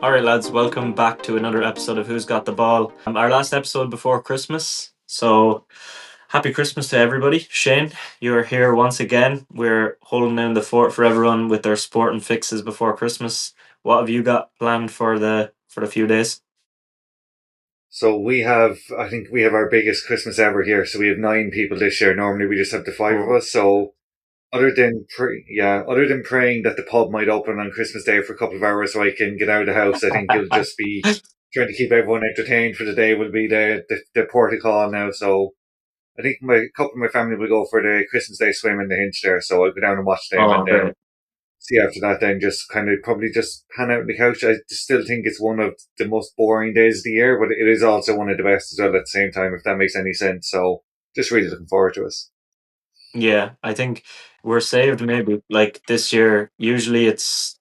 All right, lads, welcome back to another episode of Who's Got the Ball. Our last episode before Christmas. So, happy Christmas to everybody. Shane, you're here once again. We're holding down the fort for everyone with their sport and fixes before Christmas. What have you got planned for the few days? I think we have our biggest Christmas ever here. So we have 9 people this year. Normally we just have the 5 of Oh, us. So other than praying that the pub might open on Christmas Day for a couple of hours so I can get out of the house, I think you'll just be trying to keep everyone entertained for the day will be the protocol now. So I think my couple of my family will go for the Christmas Day swim in the Hinch there. So I'll go down and watch them oh, and then great. see after that then just kind of probably just hang out on the couch. I still think it's one of the most boring days of the year, but it is also one of the best as well at the same time, if that makes any sense. So just really looking forward to it. Yeah, I think we're saved maybe. Like this year, usually it's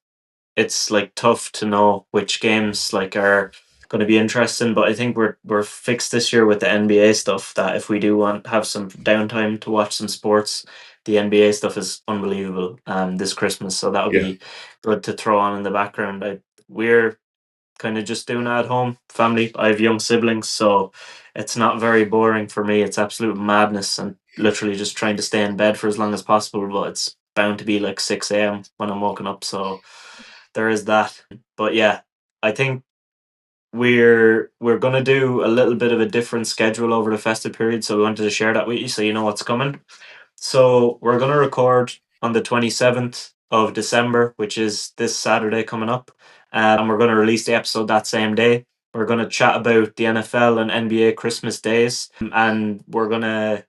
like tough to know which games like are going to be interesting, but I think we're fixed this year with the NBA stuff that if we do want have some downtime to watch some sports, the NBA stuff is unbelievable this Christmas, so that'll Yeah. be good to throw on in the background. We're kind of just doing it at home, family. I have young siblings, so it's not very boring for me. It's absolute madness and literally just trying to stay in bed for as long as possible, but it's bound to be like 6 a.m. when I'm woken up, so there is that. But yeah, I think we're gonna do a little bit of a different schedule over the festive period, so we wanted to share that with you so you know what's coming. So we're gonna record on the 27th of December, which is this Saturday coming up, and we're gonna release the episode that same day. We're gonna chat about the NFL and NBA Christmas days, and we're gonna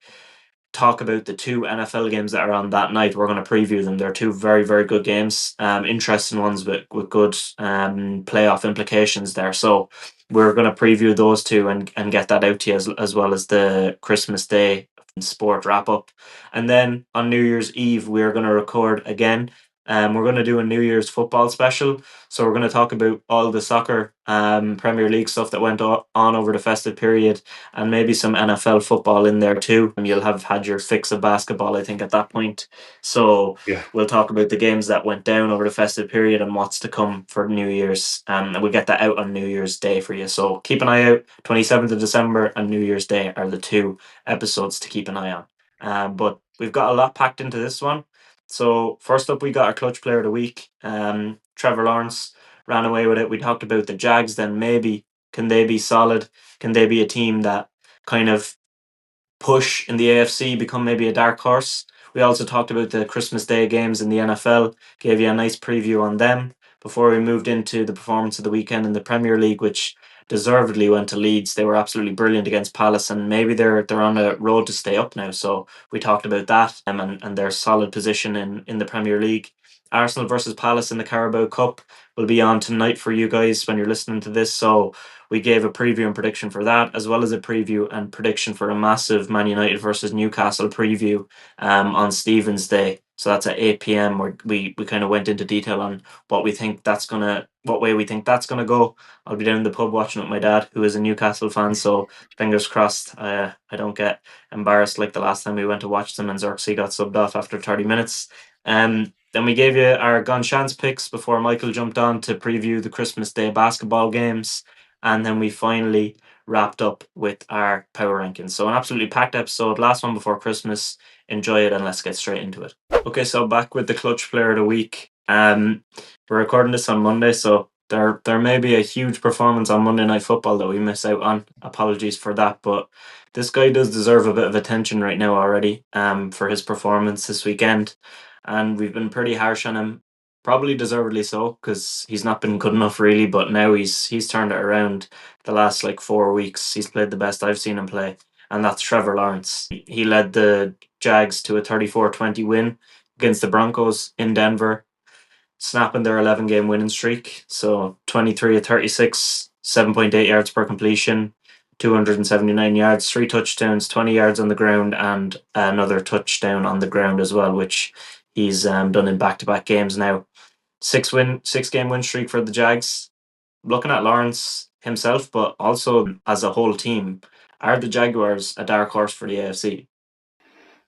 talk about the two NFL games that are on that night. We're going to preview them. They're two very, very good games, interesting ones with good playoff implications there. So we're going to preview those two and get that out to you as well as the Christmas Day sport wrap up. And then on New Year's Eve, we're going to record again. We're going to do a New Year's football special. So we're going to talk about all the soccer Premier League stuff that went on over the festive period and maybe some NFL football in there too. And you'll have had your fix of basketball, I think, at that point. So Yeah. we'll talk about the games that went down over the festive period and what's to come for New Year's. And we'll get that out on New Year's Day for you. So keep an eye out. 27th of December and New Year's Day are the two episodes to keep an eye on. But we've got a lot packed into this one. So first up, we got our clutch player of the week. Trevor Lawrence ran away with it. We talked about the Jags. Then maybe can they be solid? Can they be a team that kind of push in the AFC, become maybe a dark horse? We also talked about the Christmas Day games in the NFL, gave you a nice preview on them before we moved into the performance of the weekend in the Premier League, which deservedly went to Leeds. They were absolutely brilliant against Palace, and maybe they're on a road to stay up now. So we talked about that and their solid position in the Premier League. Arsenal versus Palace in the Carabao Cup will be on tonight for you guys when you're listening to this. So we gave a preview and prediction for that, as well as a preview and prediction for a massive Man United versus Newcastle preview on Stephen's Day. So that's at 8 p.m. where we kind of went into detail on what way we think that's gonna go. I'll be down in the pub watching with my dad, who is a Newcastle fan. So fingers crossed, I don't get embarrassed like the last time we went to watch them and Xerxes got subbed off after 30 minutes. Then we gave you our Gone Chance picks before Michael jumped on to preview the Christmas Day basketball games. And then we finally wrapped up with our power rankings. So, an absolutely packed episode, last one before Christmas. Enjoy it and let's get straight into it. Okay, so back with the clutch player of the week. We're recording this on Monday, so there may be a huge performance on Monday Night Football that we miss out on. Apologies for that, but this guy does deserve a bit of attention right now already for his performance this weekend. And we've been pretty harsh on him, probably deservedly so, because he's not been good enough really. But now he's turned it around the last like 4 weeks. He's played the best I've seen him play, and that's Trevor Lawrence. He led the Jags to a 34-20 win against the Broncos in Denver, snapping their 11-game winning streak. So 23 of 36, 7.8 yards per completion, 279 yards, three touchdowns, 20 yards on the ground, and another touchdown on the ground as well, which he's done in back-to-back games now. 6-game win streak for the Jags. Looking at Lawrence himself, but also as a whole team, are the Jaguars a dark horse for the AFC?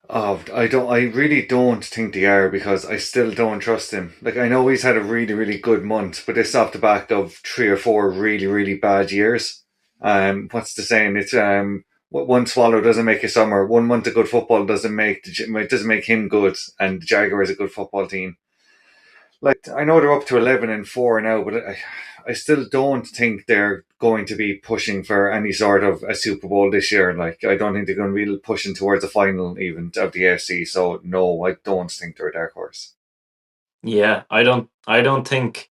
Oh, I don't. I really don't think they are because I still don't trust him. Like I know he's had a really, really good month, but it's off the back of 3 or 4 really, really bad years. What's the saying? It's one swallow doesn't make a summer. 1 month of good football doesn't make him good, and the Jaguars a good football team. Like I know they're up to 11-4 now, but I still don't think they're going to be pushing for any sort of a Super Bowl this year. Like I don't think they're going to be pushing towards the final even of the AFC. So no, I don't think they're a dark horse. Yeah, I don't think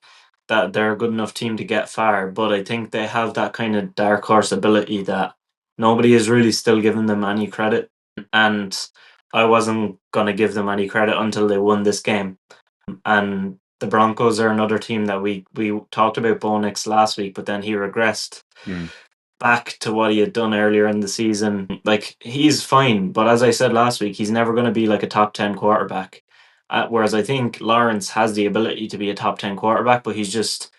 that they're a good enough team to get far, but I think they have that kind of dark horse ability that nobody is really still giving them any credit. And I wasn't gonna give them any credit until they won this game. And the Broncos are another team that we talked about Bo Nix last week, but then he regressed Hmm. back to what he had done earlier in the season. Like he's fine, but as I said last week, he's never going to be like a top 10 quarterback. Whereas I think Lawrence has the ability to be a top 10 quarterback, but he's just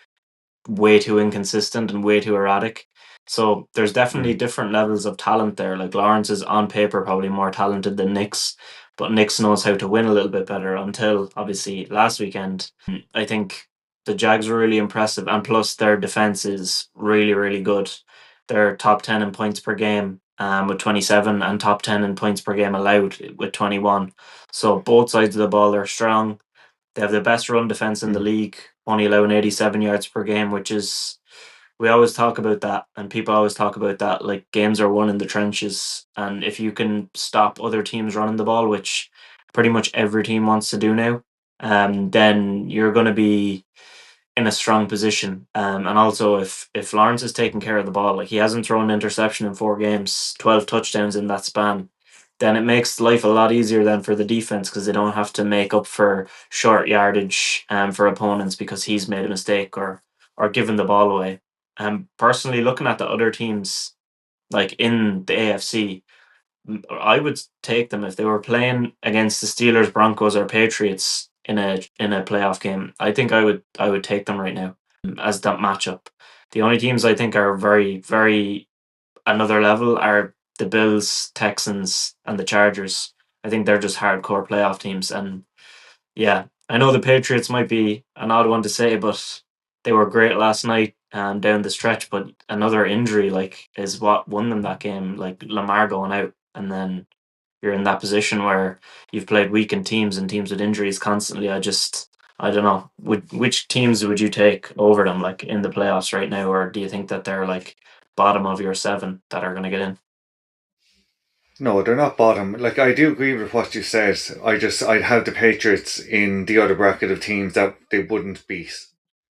way too inconsistent and way too erratic. So there's definitely Hmm. different levels of talent there. Like Lawrence is on paper probably more talented than Knicks, but Knicks knows how to win a little bit better until obviously last weekend. I think the Jags were really impressive, and plus their defense is really, really good. They're top 10 in points per game with 27 and top 10 in points per game allowed with 21. So both sides of the ball are strong. They have the best run defense in the Hmm. league, only allowing 87 yards per game, which is we always talk about that, and people always talk about that. Like games are won in the trenches, and if you can stop other teams running the ball, which pretty much every team wants to do now, then you're going to be in a strong position. And also, if Lawrence is taking care of the ball, like he hasn't thrown an interception in 4 games, 12 touchdowns in that span, then it makes life a lot easier then for the defense because they don't have to make up for short yardage for opponents because he's made a mistake or given the ball away. Personally, looking at the other teams like in the AFC, I would take them if they were playing against the Steelers, Broncos, or Patriots in a playoff game. I think I would take them right now as that matchup. The only teams I think are very very another level are the Bills, Texans, and the Chargers. I think they're just hardcore playoff teams, and yeah, I know the Patriots might be an odd one to say, but they were great last night down the stretch. But another injury like is what won them that game. Like Lamar going out, and then you're in that position where you've played weakened teams and teams with injuries constantly. I don't know. Which teams would you take over them like in the playoffs right now, or do you think that they're like bottom of your seven that are going to get in? No, they're not bottom. Like I do agree with what you said. I'd have the Patriots in the other bracket of teams that they wouldn't beat.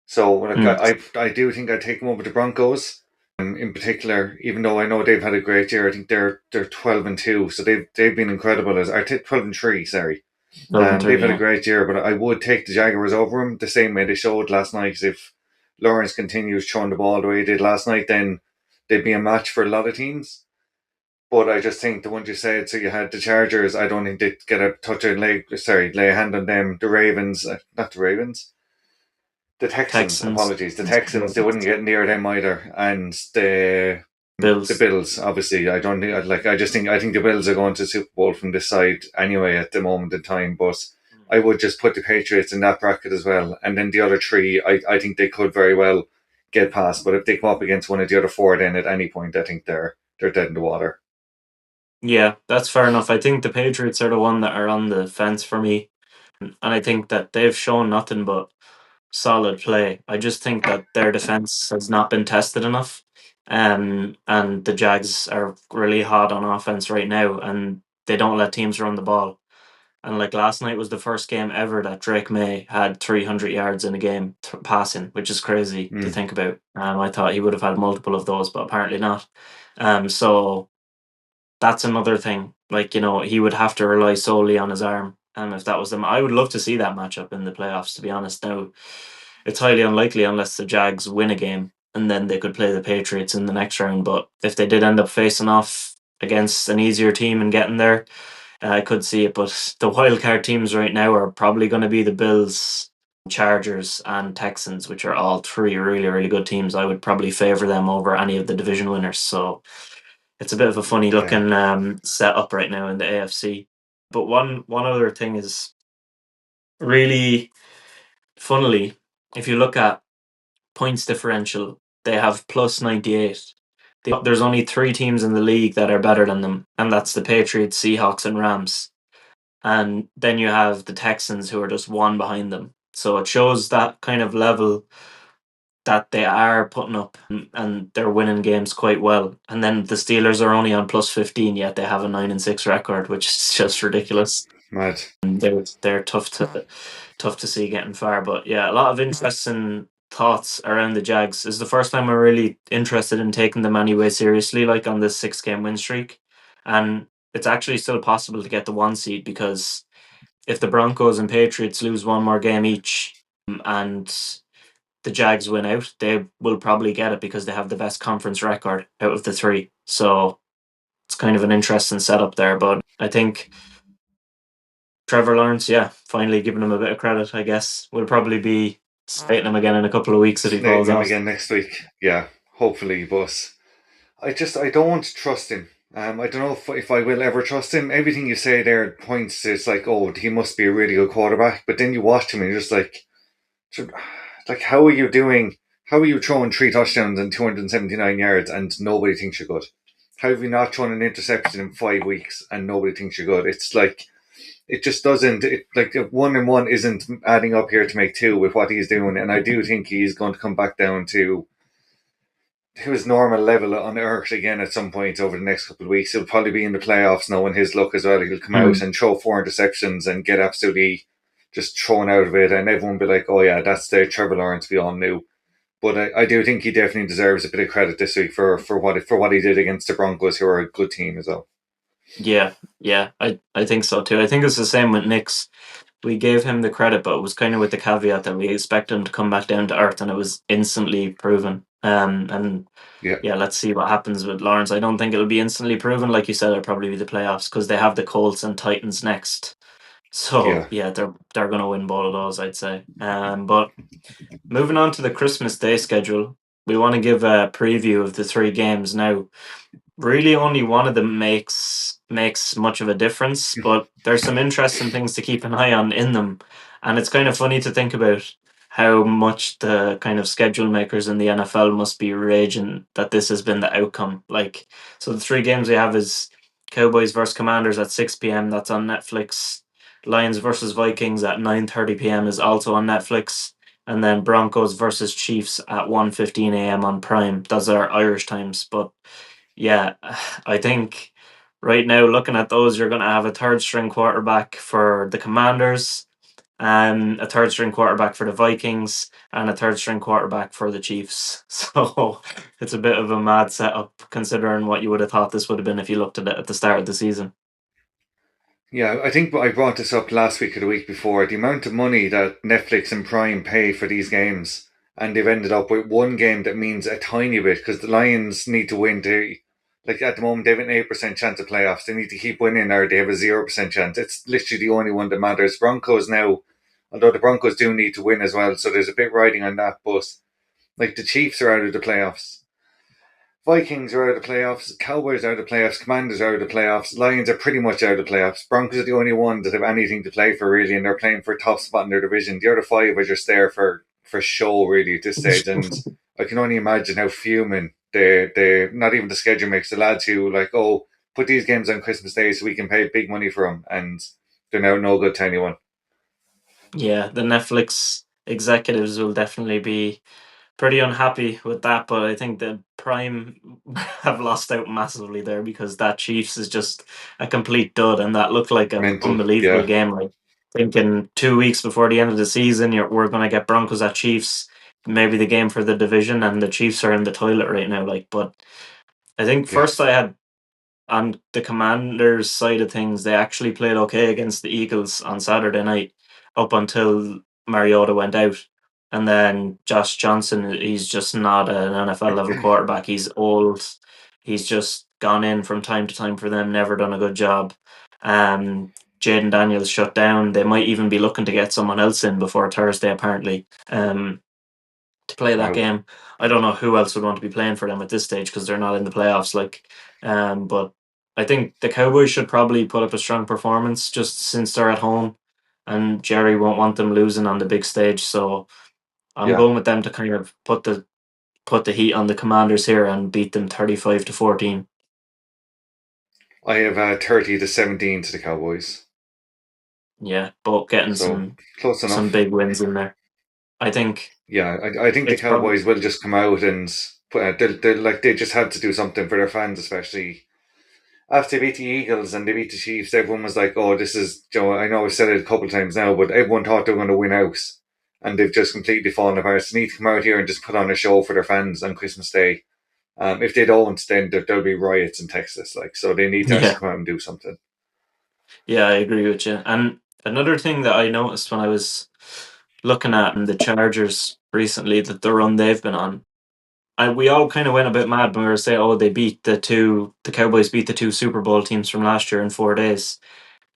So like Mm, I do think I'd take them over the Broncos. In particular, even though I know they've had a great year, I think they're 12-2, so they've been incredible as I take 12-3, sorry. 12 and 3, They've had a yeah. great year, but I would take the Jaguars over them the same way they showed last night. 'Cause if Lawrence continues throwing the ball the way he did last night, then they'd be a match for a lot of teams. But I just think the ones you said, so you had the Chargers, I don't think they'd get a touch of lay a hand on them. The Ravens, not the Ravens, the Texans, Texans, apologies. The Texans, they wouldn't get near them either. And the Bills. Bills, obviously, I don't think, I think the Bills are going to Super Bowl from this side anyway at the moment in time. But I would just put the Patriots in that bracket as well. And then the other three, I think they could very well get past. But if they come up against one of the other four, then at any point, I think they're dead in the water. Yeah, that's fair enough. I think the Patriots are the one that are on the fence for me, and I think that they've shown nothing but solid play. I just think that their defense has not been tested enough. And the Jags are really hot on offense right now, and they don't let teams run the ball. And like last night was the first game ever that Drake May had 300 yards in a game passing, which is crazy to Mm. think about. I thought he would have had multiple of those, but apparently not. So that's another thing. Like, he would have to rely solely on his arm. If that was them, I would love to see that matchup in the playoffs, to be honest. Now, it's highly unlikely unless the Jags win a game and then they could play the Patriots in the next round. But if they did end up facing off against an easier team and getting there, I could see it. But the wildcard teams right now are probably going to be the Bills, Chargers, and Texans, which are all three really, really good teams. I would probably favor them over any of the division winners. So it's a bit of a funny Yeah. looking setup right now in the AFC. But one other thing is really funnily, if you look at points differential, they have plus 98. There's only 3 teams in the league that are better than them, and that's the Patriots, Seahawks, and Rams. And then you have the Texans, who are just one behind them. So it shows that kind of level that they are putting up, and they're winning games quite well. And then the Steelers are only on plus 15, yet they have a 9-6 record, which is just ridiculous. Mad. And they're tough to see getting far. But yeah, a lot of interesting thoughts around the Jags. This is the first time we're really interested in taking them anyway seriously, like on this 6-game win streak. And it's actually still possible to get the 1 seed, because if the Broncos and Patriots lose one more game each, and the Jags win out, they will probably get it because they have the best conference record out of the 3. So it's kind of an interesting setup there. But I think Trevor Lawrence, yeah, finally giving him a bit of credit, I guess. We'll probably be slating him again in a couple of weeks if he Slating falls him off. again next week. Yeah, hopefully, but I don't trust him. I don't know if I will ever trust him. Everything you say there points to, it's like, oh, he must be a really good quarterback. But then you watch him and you're just like, how are you doing? How are you throwing 3 touchdowns and 279 yards and nobody thinks you're good? How have you not thrown an interception in 5 weeks and nobody thinks you're good? It's like, it just doesn't, like 1 and 1 isn't adding up here to make 2 with what he's doing. And I do think he's going to come back down to his normal level on earth again at some point over the next couple of weeks. He'll probably be in the playoffs now in his luck as well. He'll come out and throw 4 interceptions and get absolutely just thrown out of it, and everyone will be like, oh yeah, that's the Trevor Lawrence we all knew. But I do think he definitely deserves a bit of credit this week for what he did against the Broncos, who are a good team as well. Yeah, I think so too. I think it's the same with Knicks. We gave him the credit, but it was kind of with the caveat that we expect him to come back down to earth, and it was instantly proven. And Yeah, yeah, let's see what happens with Lawrence. I don't think it'll be instantly proven. Like you said, it'll probably be the playoffs, because they have the Colts and Titans next. So yeah, yeah, they're going to win both of those, I'd say. But moving on to the Christmas Day schedule, we want to give a preview of the 3 games now. Really, only one of them makes much of a difference, but there's some interesting things to keep an eye on in them, and it's kind of funny to think about how much the kind of schedule makers in the NFL must be raging that this has been the outcome. Like, so the 3 games we have is Cowboys versus Commanders at 6 p.m. That's on Netflix. Lions versus Vikings at 9:30 p.m. is also on Netflix. And then Broncos versus Chiefs at 1:15 a.m. on Prime. Those are Irish times. But yeah, I think right now, looking at those, you're going to have a third string quarterback for the Commanders, a third string quarterback for the Vikings, and a third string quarterback for the Chiefs. So it's a bit of a mad setup, considering what you would have thought this would have been if you looked at it at the start of the season. yeah. I think I brought this up last week or the week before. The amount of money that Netflix and Prime pay for these games, and they've ended up with one game that means a tiny bit because the Lions need to win to. Like at the moment, they have an 8% chance of playoffs. They need to keep winning, or they have a 0% chance. It's literally the only one that matters. Broncos now, although the Broncos do need to win as well, so there's a bit riding on that. But like the Chiefs are out of the playoffs, Vikings are out of the playoffs, Cowboys are out of the playoffs, Commanders are out of the playoffs, Lions are pretty much out of the playoffs. Broncos are the only one that have anything to play for really, and they're playing for a top spot in their division. The other 5 are just there for show really at this stage, and I can only imagine how fuming the not even the schedule makes the lads who like, oh, put these games on Christmas Day so we can pay big money for them, and they're now no good to anyone. Yeah, the Netflix executives will definitely be pretty unhappy with that, but I think the Prime have lost out massively there, because that Chiefs is just a complete dud, and that looked like an Mental, unbelievable yeah, game. Like, thinking 2 weeks before the end of the season, we're going to get Broncos at Chiefs, maybe the game for the division, and the Chiefs are in the toilet right now. Like, but I think yeah, first I had on the Commanders side of things, they actually played okay against the Eagles on Saturday night, up until Mariota went out. And then Josh Johnson, he's just not an NFL level quarterback. He's old. He's just gone in from time to time for them, never done a good job. Jaden Daniels shut down. They might even be looking to get someone else in before Thursday, apparently, to play that wow, game. I don't know who else would want to be playing for them at this stage, because they're not in the playoffs. Like, but I think the Cowboys should probably put up a strong performance just since they're at home, and Jerry won't want them losing on the big stage. So I'm Yeah, going with them to kind of put the heat on the Commanders here and beat them 35-14. I have 30-17 to the Cowboys. Yeah, but getting So close some enough. big wins in there. I think Yeah, I think the it's probably Cowboys will just come out and they just had to do something for their fans, especially after they beat the Eagles and they beat the Chiefs. Everyone was like, "Oh, this is Joe." I know I've said it a couple of times now, but everyone thought they were going to win out, and they've just completely fallen apart. So they need to come out here and just put on a show for their fans on Christmas Day. If they don't, then there'll be riots in Texas. Like, so they need to actually yeah. come out and do something. Yeah, I agree with you. And another thing that I noticed when I was looking at the Chargers recently, that the run they've been on, we all kind of went a bit mad when we were saying, "Oh, the Cowboys beat the two Super Bowl teams from last year in 4 days."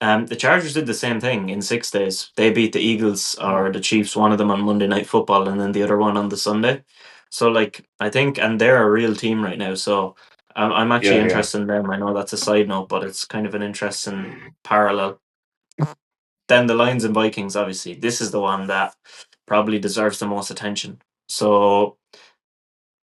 The Chargers did the same thing in 6 days. They beat the Eagles or the Chiefs, one of them on Monday Night Football, and then the other one on the Sunday. So, like, I think, and they're a real team right now. So, I'm actually Yeah, yeah. interested in them. I know that's a side note, but it's kind of an interesting parallel. Then the Lions and Vikings, obviously, this is the one that probably deserves the most attention. So,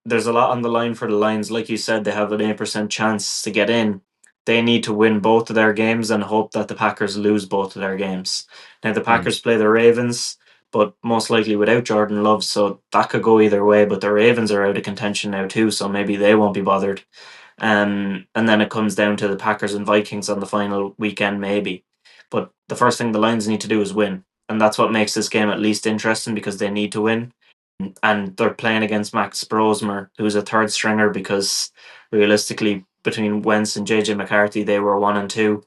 there's a lot on the line for the Lions. Like you said, they have an 8% chance to get in. They need to win both of their games and hope that the Packers lose both of their games. Now, the Mm. Packers play the Ravens, but most likely without Jordan Love, so that could go either way. But the Ravens are out of contention now, too, so maybe they won't be bothered. And then it comes down to the Packers and Vikings on the final weekend, maybe. But the first thing the Lions need to do is win. And that's what makes this game at least interesting because they need to win, and they're playing against Max Brosmer, who's a third stringer because realistically, between Wentz and JJ McCarthy, they were 1 and 2,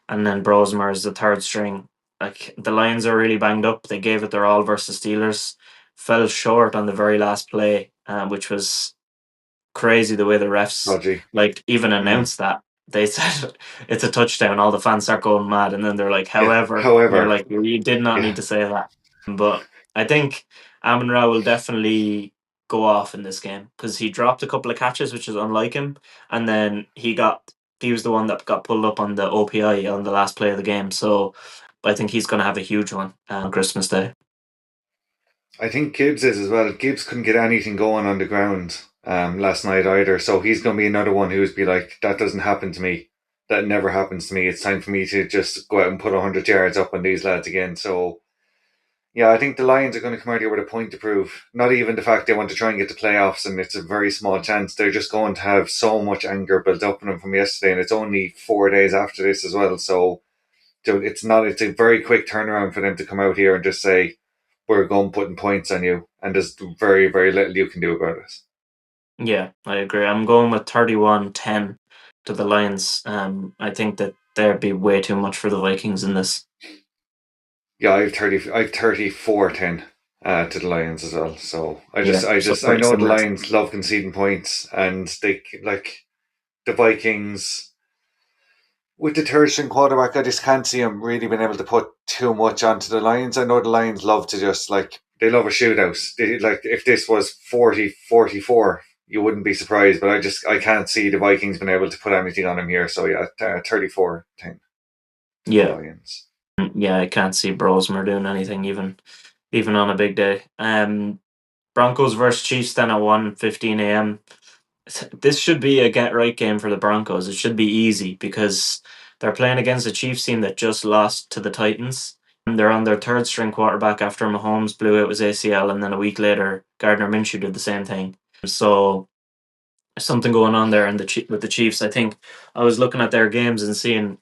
and then Brosmer is the third string. Like the Lions are really banged up. They gave it their all versus Steelers, fell short on the very last play, which was crazy the way the refs Dodgy. like even Mm. announced that. They said it's a touchdown. All the fans start going mad, and then they're like, Yeah. "However," and you're However, like, "You did not yeah. need to say that." But I think Amon Ra will definitely go off in this game because he dropped a couple of catches, which is unlike him, and then he was the one that got pulled up on the OPI on the last play of the game. So I think he's going to have a huge one on Christmas Day. I think Gibbs is as well. Gibbs couldn't get anything going on the ground last night either, so he's going to be another one who's be like, that doesn't happen to me. That never happens to me. It's time for me to just go out and put 100 yards up on these lads again. So yeah, I think the Lions are going to come out here with a point to prove. Not even the fact they want to try and get the playoffs, and it's a very small chance. They're just going to have so much anger built up in them from yesterday, and it's only 4 days after this as well. So it's not. It's a very quick turnaround for them to come out here and just say, "We're going putting points on you," and there's very, very little you can do about it. Yeah, I agree. I'm going with 31-10 to the Lions. I think that there'd be way too much for the Vikings in this. Yeah, I've 34-10 to the Lions as well. So Yeah, so I pretty know the similar. Lions love conceding points, and they like the Vikings with the third string quarterback. I just can't see him really being able to put too much onto the Lions. I know the Lions love to just like they love a shootout. They, like if this was 40-44, you wouldn't be surprised. But I can't see the Vikings being able to put anything on him here. So yeah, 34-10 to the Yeah, Lions. yeah, I can't see Brosmer doing anything even on a big day. Broncos versus Chiefs then at 1:15 a.m. This should be a get right game for the Broncos. It should be easy because they're playing against a Chiefs team that just lost to the Titans. And they're on their third string quarterback after Mahomes blew out his ACL, and then a week later, Gardner Minshew did the same thing. So there's something going on there in with the Chiefs. I think I was looking at their games and seeing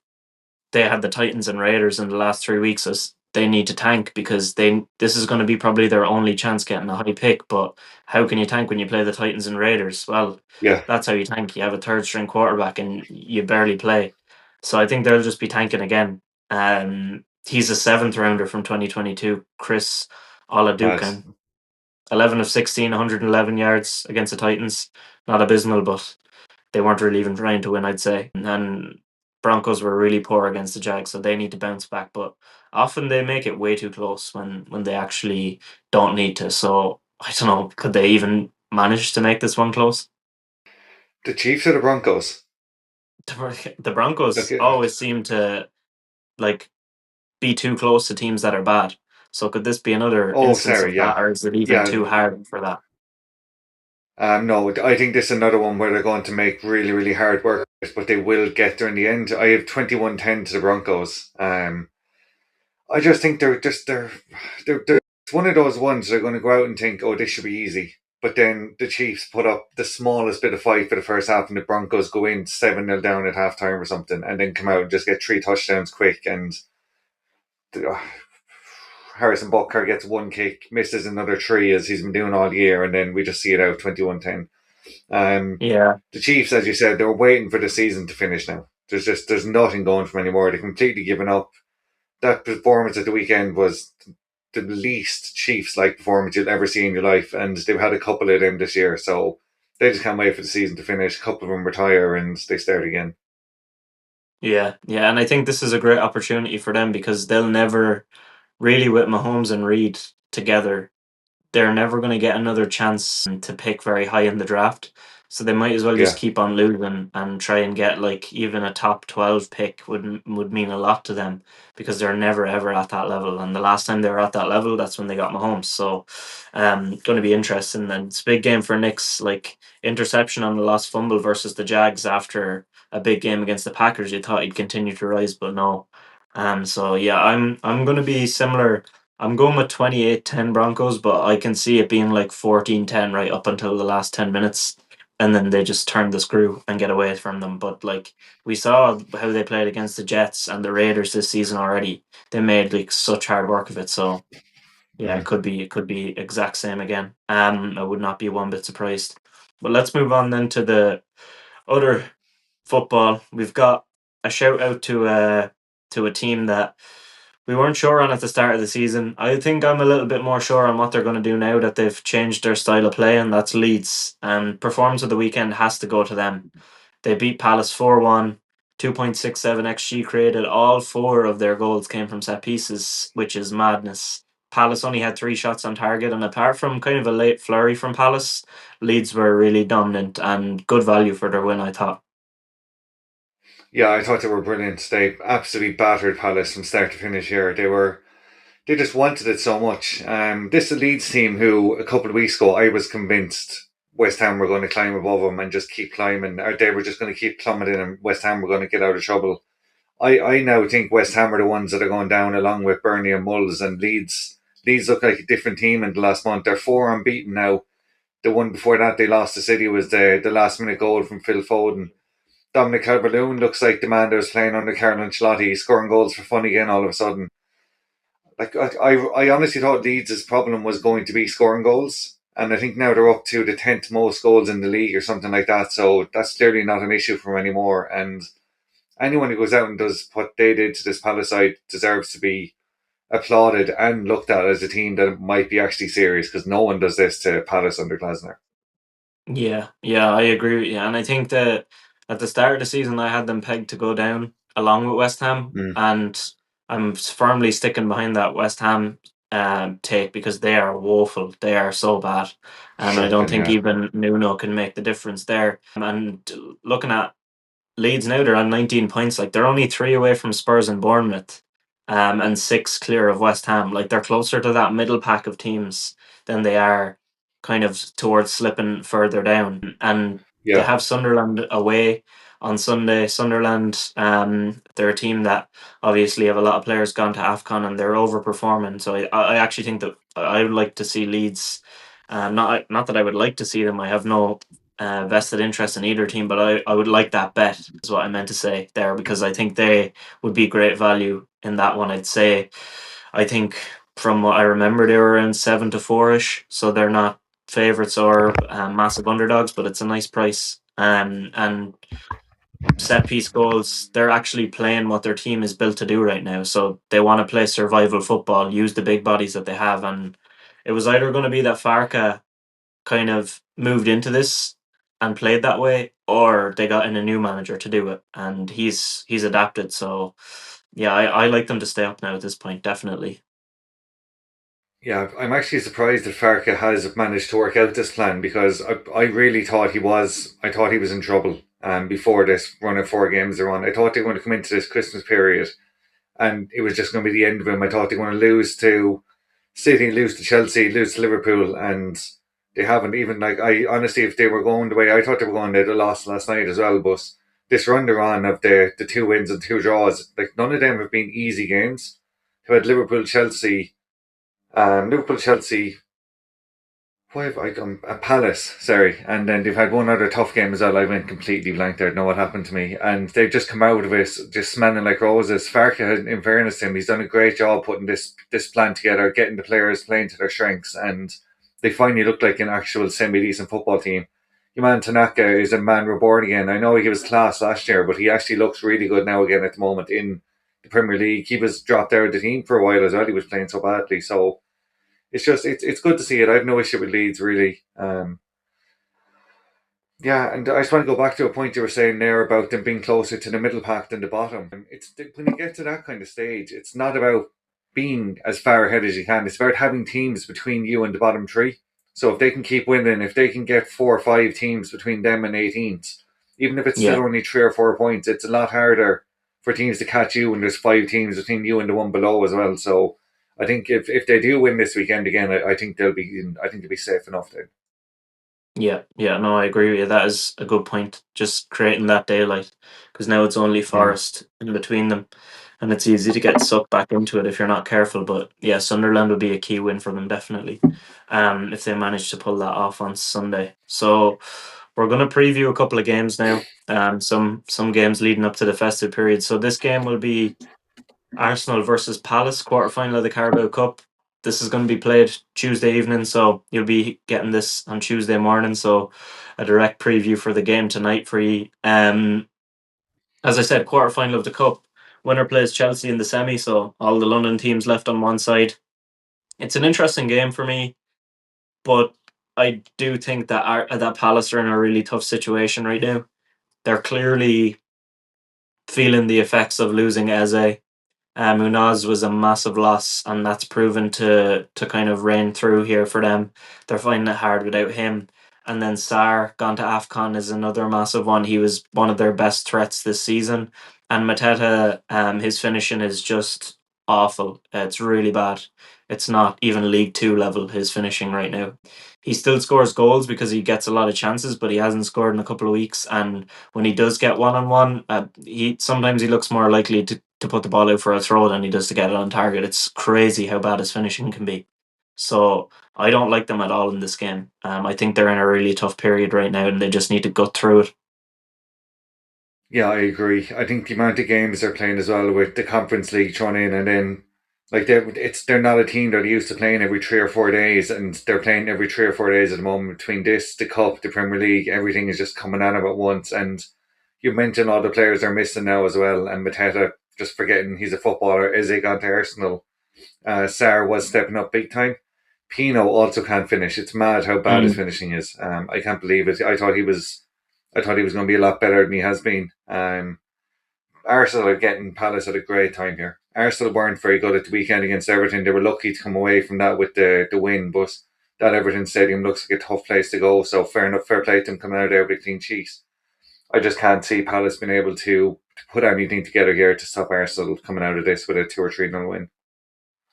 they had the Titans and Raiders in the last 3 weeks. As they need to tank because this is going to be probably their only chance getting a high pick. But how can you tank when you play the Titans and Raiders? Well, Yeah, that's how you tank. You have a third string quarterback and you barely play. So I think they'll just be tanking again. He's a seventh rounder from 2022, Chris mad. Oladukan. 11 of 16, 111 yards against the Titans. Not abysmal, but they weren't really even trying to win, I'd say. And then Broncos were really poor against the Jags, so they need to bounce back. But often they make it way too close when they actually don't need to. So I don't know, could they even manage to make this one close? The Chiefs or the Broncos? The Broncos Look, always seem to like be too close to teams that are bad. So could this be another oh, instance of sorry, that, yeah, or is it even yeah. too hard for that? No, I think this is another one where they're going to make really, really hard work, but they will get there in the end. I have 21-10 to the Broncos. I just think they're it's one of those ones they're going to go out and think, oh, this should be easy. But then the Chiefs put up the smallest bit of fight for the first half, and the Broncos go in 7-0 down at halftime or something, and then come out and just get three touchdowns quick. And uh, Harrison Butker gets one kick, misses another three as he's been doing all year, and then we just see it out 21-10. Yeah, The Chiefs, as you said, they're waiting for the season to finish now. There's nothing going for them anymore. They're completely given up. That performance at the weekend was the least Chiefs like performance you'll ever see in your life, and they've had a couple of them this year, so they just can't wait for the season to finish. A couple of them retire and they start again. yeah, yeah. And I think this is a great opportunity for them because they'll never really, with Mahomes and Reed together, they're never going to get another chance to pick very high in the draft. So they might as well just Yeah, keep on losing and try and get like even a top 12 pick would mean a lot to them because they're never ever at that level. And the last time they were at that level, that's when they got Mahomes. So going to be interesting. And it's a big game for Knicks, like interception on the lost fumble versus the Jags after a big game against the Packers. You thought he'd continue to rise, but no. So yeah, I'm going to be similar. I'm going with 28-10 Broncos, but I can see it being like 14-10 right up until the last 10 minutes. And then they just turn the screw and get away from them. But like we saw how they played against the Jets and the Raiders this season already. They made like such hard work of it. So yeah, mm. it could be exact same again. I would not be one bit surprised. But let's move on then to the other football. We've got a shout out to a team that we weren't sure on at the start of the season. I think I'm a little bit more sure on what they're going to do now that they've changed their style of play, and that's Leeds. And performance of the weekend has to go to them. They beat Palace 4-1, 2.67 XG created. All four of their goals came from set pieces, which is madness. Palace only had three shots on target, and apart from kind of a late flurry from Palace, Leeds were really dominant and good value for their win, I thought. Yeah, I thought they were brilliant. They absolutely battered Palace from start to finish here. They just wanted it so much. This is a Leeds team who a couple of weeks ago I was convinced West Ham were going to climb above them and just keep climbing, or they were just going to keep plummeting, and West Ham were going to get out of trouble. I now think West Ham are the ones that are going down along with Burnley and Wolves, and Leeds. Leeds look like a different team in the last month. They're four unbeaten now. The one before that they lost to City was the last minute goal from Phil Foden. Dominic Calvert-Lewin looks like the man that was playing under Carlo Ancelotti. He's scoring goals for fun again all of a sudden. Like I honestly thought Leeds' problem was going to be scoring goals, and I think now they're up to the 10th most goals in the league or something like that. So that's clearly not an issue for them anymore. And anyone who goes out and does what they did to this Palace side deserves to be applauded and looked at as a team that might be actually serious because no one does this to Palace under Glasner. Yeah, yeah, I agree with you. And I think that at the start of the season, I had them pegged to go down along with West Ham. Mm, And I'm firmly sticking behind that West Ham take because they are woeful. They are so bad. And I don't shocking, think yeah. even Nuno can make the difference there. And looking at Leeds now, they're on 19 points. Like they're only three away from Spurs and Bournemouth, and six clear of West Ham. Like they're closer to that middle pack of teams than they are kind of towards slipping further down. And they Yeah, have Sunderland away on Sunday. Sunderland, they're a team that obviously have a lot of players gone to AFCON and they're overperforming. So I actually think that I would like to see Leeds. Not that I would like to see them. I have no vested interest in either team, but I would like that bet, is what I meant to say there, because I think they would be great value in that one. I'd say, I think from what I remember, they were around 7-4 ish, so they're not favourites or massive underdogs, but it's a nice price. And set piece goals, they're actually playing what their team is built to do right now. So they want to play survival football, use the big bodies that they have, and it was either going to be that Farka kind of moved into this and played that way, or they got in a new manager to do it, and he's adapted. So yeah, I like them to stay up now at this point, definitely. yeah. I'm actually surprised that Farka has managed to work out this plan because I really thought he was. I thought he was in trouble. before this run of 4 games they're on. I thought they were going to come into this Christmas period and it was just going to be the end of them. I thought they were going to lose to City, lose to Chelsea, lose to Liverpool, and they haven't. Even like I honestly, if they were going the way I thought they were going, they'd have lost last night as well. But this run they're on of the 2 wins and 2 draws, like none of them have been easy games. They had Liverpool, Chelsea, why have I gone? Palace, sorry. And then they've had one other tough game as well. I went completely blank there. I don't know what happened to me. And they've just come out of it just smelling like roses. Farke, in fairness to him, he's done a great job putting this plan together, getting the players playing to their strengths. And they finally look like an actual semi-decent football team. Your man Tanaka is a man reborn again. I know he was class last year, but he actually looks really good now again at the moment in the Premier League. He was dropped out of the team for a while as well. He was playing so badly. So it's good to see it. I have no issue with Leeds really. Yeah, and I just want to go back to a point you were saying there about them being closer to the middle pack than the bottom. And it's when you get to that kind of stage, it's not about being as far ahead as you can. It's about having teams between you and the bottom three. So if they can keep winning, if they can get 4 or 5 teams between them and 18s, even if it's still Yeah. only 3 or 4 points, it's a lot harder for teams to catch you when there's 5 teams between you and the one below as well. So I think if they do win this weekend again, I think they'll be safe enough then. Yeah, no, I agree with you. That is a good point. Just creating that daylight, because now it's only Mm. forest in between them, and it's easy to get sucked back into it if you're not careful. But yeah, Sunderland would be a key win for them definitely, if they manage to pull that off on Sunday. So we're going to preview a couple of games now. Some games leading up to the festive period. So this game will be Arsenal versus Palace, quarterfinal of the Carabao Cup. This is going to be played Tuesday evening, so you'll be getting this on Tuesday morning. So, a direct preview for the game tonight for you. As I said, quarterfinal of the cup. Winner plays Chelsea in the semi, so all the London teams left on one side. It's an interesting game for me, but I do think that Palace are in a really tough situation right now. They're clearly feeling the effects of losing Eze. Munaz was a massive loss, and that's proven to kind of reign through here for them. They're finding it hard without him. And then Sarr gone to AFCON is another massive one. He was one of their best threats this season. And Mateta, his finishing is just awful. It's really bad. It's not even League Two level, his finishing right now. He still scores goals because he gets a lot of chances, but he hasn't scored in a couple of weeks. And when he does get one on one, he sometimes he looks more likely to put the ball out for a throw than he does to get it on target. It's crazy how bad his finishing can be. So I don't like them at all in this game. I think they're in a really tough period right now, and they just need to gut through it. Yeah, I agree. I think the amount of games they're playing as well with the Conference League thrown in, and then like they're not a team that are used to playing every 3 or 4 days, and they're playing every 3 or 4 days at the moment. Between this, the Cup, the Premier League, everything is just coming at them at once. And you mentioned all the players they're missing now as well, and Mateta just forgetting he's a footballer. Eze gone to Arsenal. Sarr was stepping up big time. Pino also can't finish. It's mad how bad his Mm. finishing is. I can't believe it. I thought he was going to be a lot better than he has been. Arsenal are getting Palace at a great time here. Arsenal weren't very good at the weekend against Everton. They were lucky to come away from that with the win, but that Everton stadium looks like a tough place to go. So fair enough, fair play to them coming out there with a clean sheet. I just can't see Palace being able to put anything together here to stop Arsenal coming out of this with a 2 or 3 0 win.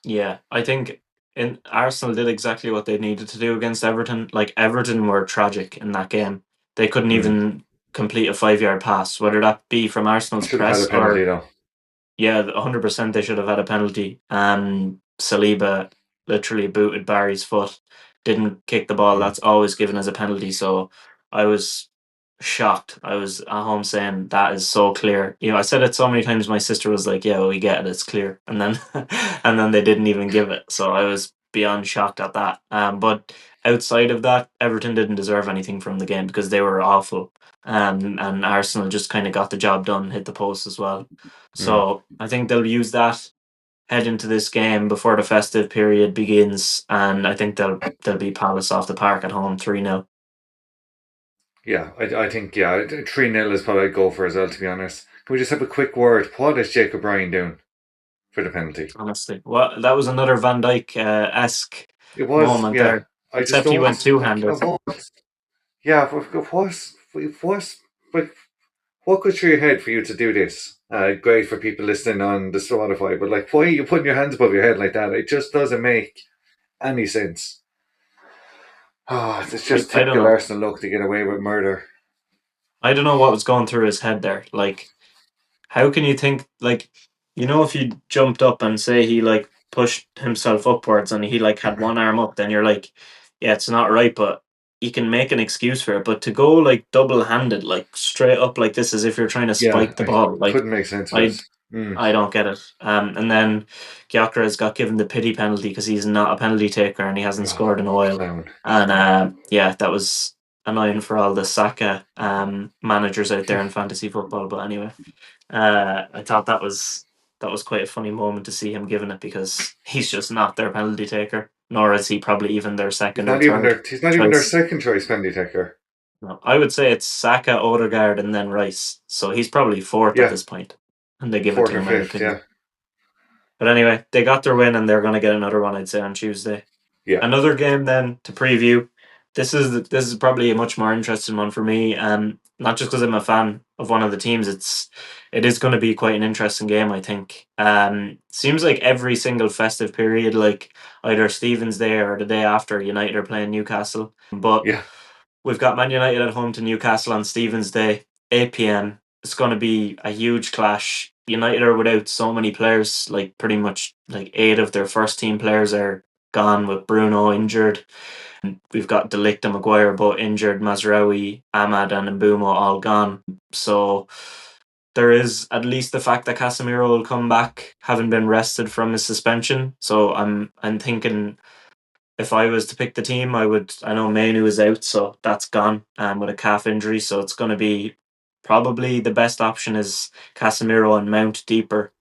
Yeah, I think in Arsenal did exactly what they needed to do against Everton. Like Everton were tragic in that game. They couldn't Mm. even complete a 5 yard pass, whether that be from Arsenal's Should have had a press penalty or though. yeah, 100% they should have had a penalty. Saliba literally booted Barry's foot, didn't kick the ball. Mm. That's always given as a penalty. So I was shocked. I was at home saying that is so clear. I said it so many times. My sister was like, "Yeah, we get it. It's clear." And then, and then they didn't even give it. So I was beyond shocked at that. But outside of that, Everton didn't deserve anything from the game because they were awful. And Arsenal just kind of got the job done, hit the post as well. Mm. So I think they'll use that head into this game before the festive period begins, and I think they'll be Palace off the park at home 3-0. Yeah, I think 3 0 is what I'd go for as well. To be honest, can we just have a quick word? What is Jacob Ryan doing for the penalty? Honestly, well, that was another Van Dijk esque It was, moment yeah. there, I just except he don't went two like. I handed. want, yeah, what, what, what goes through your head for you to do this? Great for people listening on the Spotify, but like, why are you putting your hands above your head like that? It just doesn't make any sense. Oh, it's I, just I don't typical know. Arsenal luck to get away with murder. I don't know what was going through his head there. Like, how can you think like if you jumped up and say he like pushed himself upwards and he like had one arm up, then you're like, yeah, it's not right, but you can make an excuse for it. But to go like double handed, like straight up like this as if you're trying to Yeah, spike the I ball, like couldn't make sense of it. I Mm. I don't get it. And then Gyökeres got given the pity penalty because he's not a penalty taker and he hasn't Oh, scored in a while. clown. And yeah, that was annoying for all the Saka managers out there in fantasy football. But anyway, I thought that was quite a funny moment to see him giving it because he's just not their penalty taker, nor is he probably even their second or third He's not even their choice. second choice penalty taker. No, I would say it's Saka, Odegaard, and then Rice. So he's probably fourth at Yeah, this point, and they give it fourth to or him, in my fifth. opinion. Yeah, But anyway, they got their win, and they're going to get another one, I'd say, on Tuesday. yeah, Another game then to preview. This is probably a much more interesting one for me. Not just because I'm a fan of one of the teams. It is going to be quite an interesting game, I think. Seems like every single festive period, like either Stephen's Day or the day after, United are playing Newcastle. But yeah, we've got Man United at home to Newcastle on Stephen's Day, 8 p.m. It's going to be a huge clash. United are without so many players, like pretty much like 8 of their first team players are gone with Bruno injured. We've got De Ligt and Maguire both injured, Mazraoui, Ahmad and Mbumo all gone. So there is at least the fact that Casemiro will come back having been rested from his suspension. So I'm thinking if I was to pick the team, I know Mainu is out, so that's gone with a calf injury. So it's going to be probably the best option is Casemiro and Mount deeper,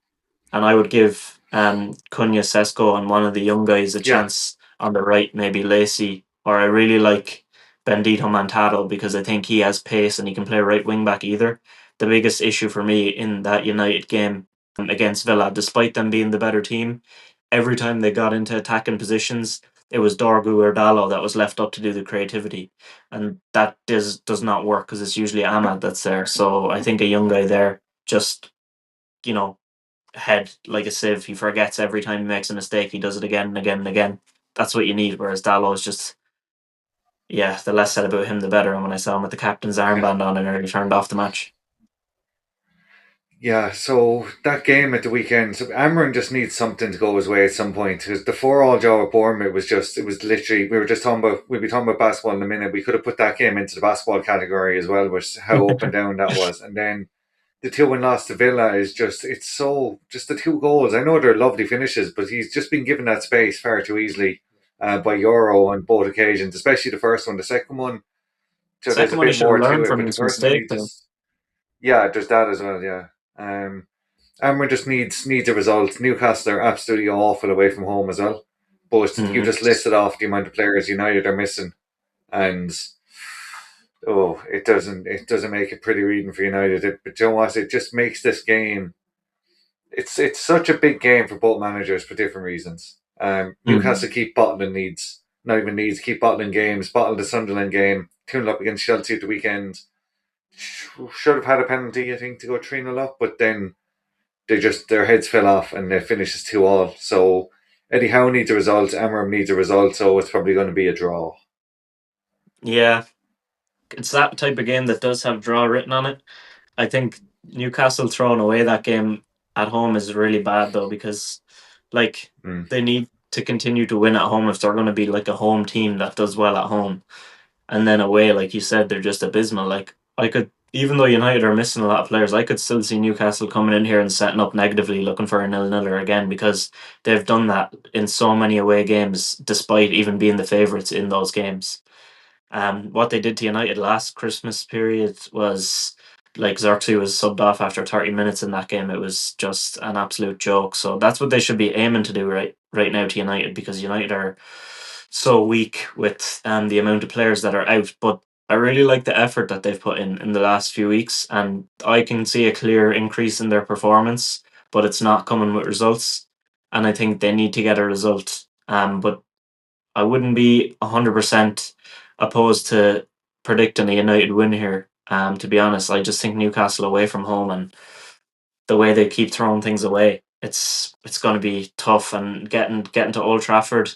and I would give Cunha, Sesko, and one of the young guys a yeah, chance on the right, maybe Lacey, or I really like Bendito Mantado because I think he has pace and he can play right wing back either. The biggest issue for me in that United game against Villa, despite them being the better team, every time they got into attacking positions, it was Dorgu or Dallo that was left up to do the creativity, and that does not work because it's usually Ahmad that's there. So I think a young guy there just you know head like a sieve. He forgets every time he makes a mistake. He does it again and again and again. That's what you need. Whereas Dallo is just, yeah, the less said about him, the better. And when I saw him with the captain's yeah. armband on, I nearly turned off the match. Yeah, so that game at the weekend, so Amron just needs something to go his way at some point because the 4-all draw at Bournemouth it was literally, we'll be talking about basketball in a minute. We could have put that game into the basketball category as well, with how up and down that was. And then the 2-1 loss to Villa is just, it's so, just the two goals. I know they're lovely finishes, but he's just been given that space far too easily by Euro on both occasions, especially the first one. The second one, so there's a Second one, he bit should have more to learned it, from but the his first one, mistake, he though. just, yeah, there's that as well, yeah. Amber just needs a result. Newcastle are absolutely awful away from home as well. But you Mm-hmm. just listed off the amount of players United are missing, and it doesn't make it pretty reading for United. But you know what? It just makes this game. It's such a big game for both managers for different reasons. Mm-hmm. Newcastle keep bottling needs, not even needs, keep bottling games. Bottled the Sunderland game, 2-0 up against Chelsea at the weekend. Should have had a penalty, I think, to go 3-0 up, but then their heads fell off and they finished as 2-all. So Eddie Howe needs a result, Amram needs a result, so it's probably going to be a draw. Yeah, it's that type of game that does have draw written on it. I think Newcastle throwing away that game at home is really bad, though, because like Mm. they need to continue to win at home if they're going to be like a home team that does well at home. And then away, like you said, they're just abysmal. Like I could, even though United are missing a lot of players, I could still see Newcastle coming in here and setting up negatively, looking for a nil-niller again because they've done that in so many away games, despite even being the favourites in those games. What they did to United last Christmas period was like Xerxes was subbed off after 30 minutes in that game. It was just an absolute joke. So that's what they should be aiming to do right now to United because United are so weak with the amount of players that are out. But I really like the effort that they've put in the last few weeks, and I can see a clear increase in their performance, but it's not coming with results. And I think they need to get a result. But I wouldn't be 100% opposed to predicting a United win here. To be honest, I just think Newcastle away from home and the way they keep throwing things away, it's going to be tough. And getting to Old Trafford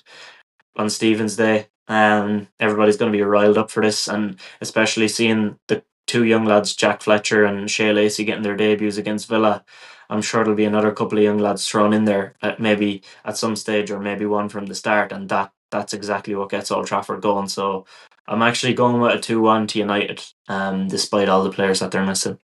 on Stephen's Day, everybody's going to be riled up for this, and especially seeing the two young lads, Jack Fletcher and Shea Lacey, getting their debuts against Villa. I'm sure there'll be another couple of young lads thrown in there, maybe at some stage, or maybe one from the start, and that's exactly what gets Old Trafford going. So I'm actually going with a 2-1 to United, despite all the players that they're missing.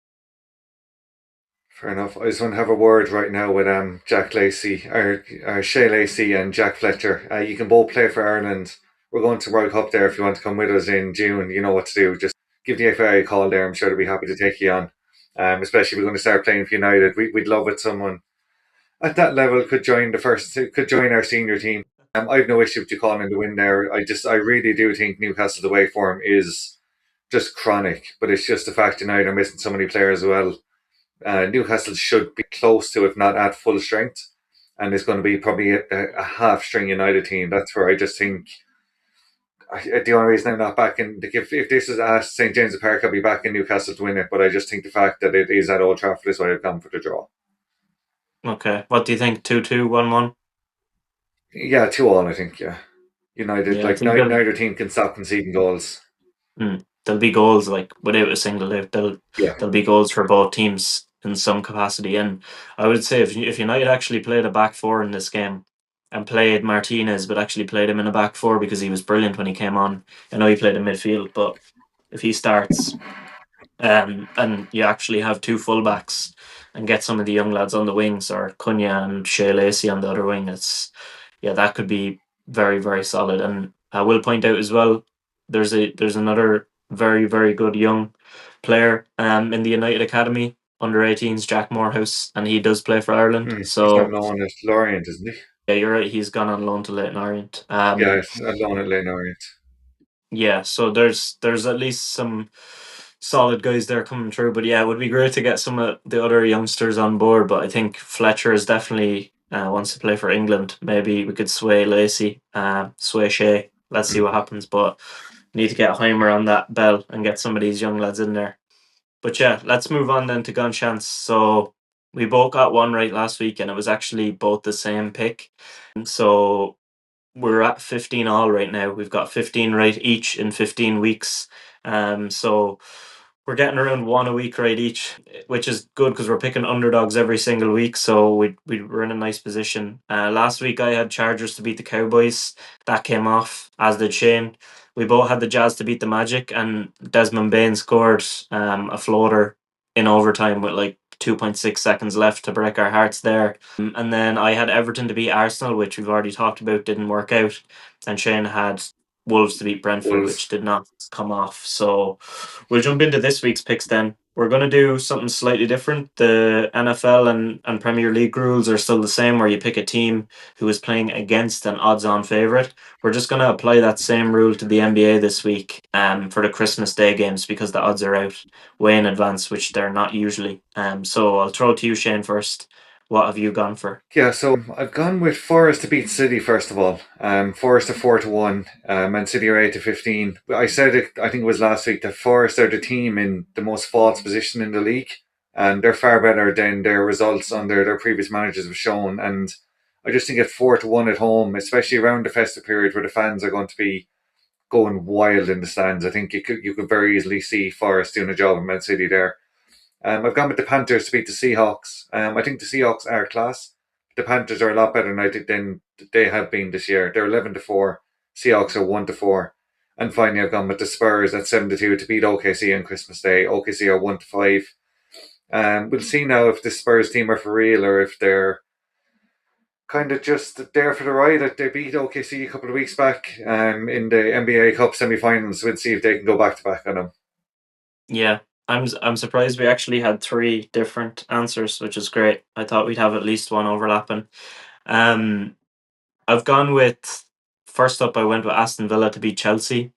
Fair enough. I just want to have a word right now with Jack Lacey, or Shea Lacey and Jack Fletcher. You can both play for Ireland. We're going to World Cup there. If you want to come with us in June, you know what to do. Just give the FA a call there. I'm sure they'll be happy to take you on. Especially if we're going to start playing for United. We'd love it. Someone at that level could join our senior team. I've no issue with you calling in the win there. I really do think Newcastle's away form is just chronic, but it's just the fact United are missing so many players as well. Newcastle should be close to, if not at full strength, and it's going to be probably a half string United team. That's where I just think the only reason I'm not back in, if this is at St James's Park, I'll be back in Newcastle to win it. But I just think the fact that it is at Old Trafford is why I've gone for the draw. Okay, what do you think? 2-2, 1-1? Yeah, 2-2. I think United, Yeah, I like think they'll. neither team can stop conceding goals. There'll be goals like without a single doubt. Yeah, There'll be goals for both teams in some capacity. And I would say if United actually played a back four in this game and played Martinez, but actually played him in a back four because he was brilliant when he came on. I know he played in midfield, but if he starts, and you actually have two fullbacks and get some of the young lads on the wings, or Cunha and Shea Lacey on the other wing, that could be very, very solid. And I will point out as well, there's another very, very good young player in the United Academy under 18s, Jack Morehouse, and he does play for Ireland. he's So on loan at Lorient, isn't he? yeah, you're right. He's gone on loan to Leighton Orient. Yeah, it's on loan at Lorient. Yeah, so there's at least some solid guys there coming through. But yeah, it would be great to get some of the other youngsters on board. But I think Fletcher is definitely wants to play for England. Maybe we could sway Lacey, sway Shea. Let's see what happens. But need to get Heimer on that bell and get some of these young lads in there. But yeah, let's move on then to gun chance. So we both got one right last week, and it was actually both the same pick. So we're at 15 all right now. We've got 15 right each in 15 weeks. So we're getting around one a week right each, which is good because we're picking underdogs every single week. So we're in a nice position. Last week I had Chargers to beat the Cowboys. That came off, as did Shane. We both had the Jazz to beat the Magic, and Desmond Bain scored a floater in overtime with like 2.6 seconds left to break our hearts there. And then I had Everton to beat Arsenal, which we've already talked about, didn't work out. And Shane had Wolves to beat Brentford, Wolves. which did not come off. So we'll jump into this week's picks then. We're going to do something slightly different. The NFL and Premier League rules are still the same, where you pick a team who is playing against an odds-on favourite. We're just going to apply that same rule to the NBA this week for the Christmas Day games, because the odds are out way in advance, which they're not usually. So I'll throw it to you, Shane, first. What have you gone for? Yeah, so I've gone with Forest to beat City first of all. Forest are 4-1, Man City are 8-15. I said it, I think it was last week, that Forest are the team in the most false position in the league, and they're far better than their results under their previous managers have shown. And I just think at 4-1 at home, especially around the festive period where the fans are going to be going wild in the stands, I think you could very easily see Forest doing a job in Man City there. I've gone with the Panthers to beat the Seahawks. I think the Seahawks are class. The Panthers are a lot better than they have been this year. They're 11-4. Seahawks are 1-4. And finally, I've gone with the Spurs at 7-2 to beat OKC on Christmas Day. OKC are 1-5. We'll see now if the Spurs team are for real or if they're kind of just there for the ride. They beat OKC a couple of weeks back in the NBA Cup semi-finals. We'll see if they can go back to back on them. Yeah, I'm surprised we actually had three different answers, which is great. I thought we'd have at least one overlapping. Um, I've gone with first up. I went with Aston Villa to beat Chelsea.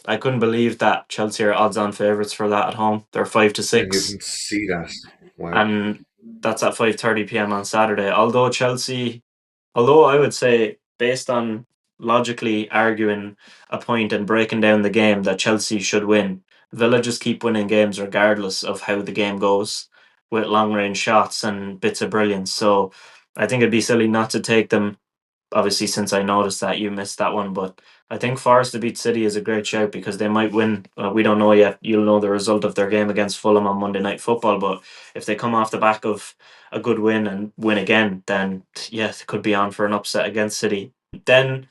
I couldn't believe that Chelsea are odds-on favourites for that at home. They're 5 to And you 6, can see that. Wow. and that's at 5:30 p.m. on Saturday. Although I would say, based on logically arguing a point and breaking down the game, that Chelsea should win, Villa just keep winning games regardless of how the game goes, with long range shots and bits of brilliance. So I think it'd be silly not to take them. Obviously, since I noticed that you missed that one, but I think Forest to beat City is a great shout because they might win. We don't know yet. You'll know the result of their game against Fulham on Monday Night Football, but if they come off the back of a good win and win again, then yes, it could be on for an upset against City. Then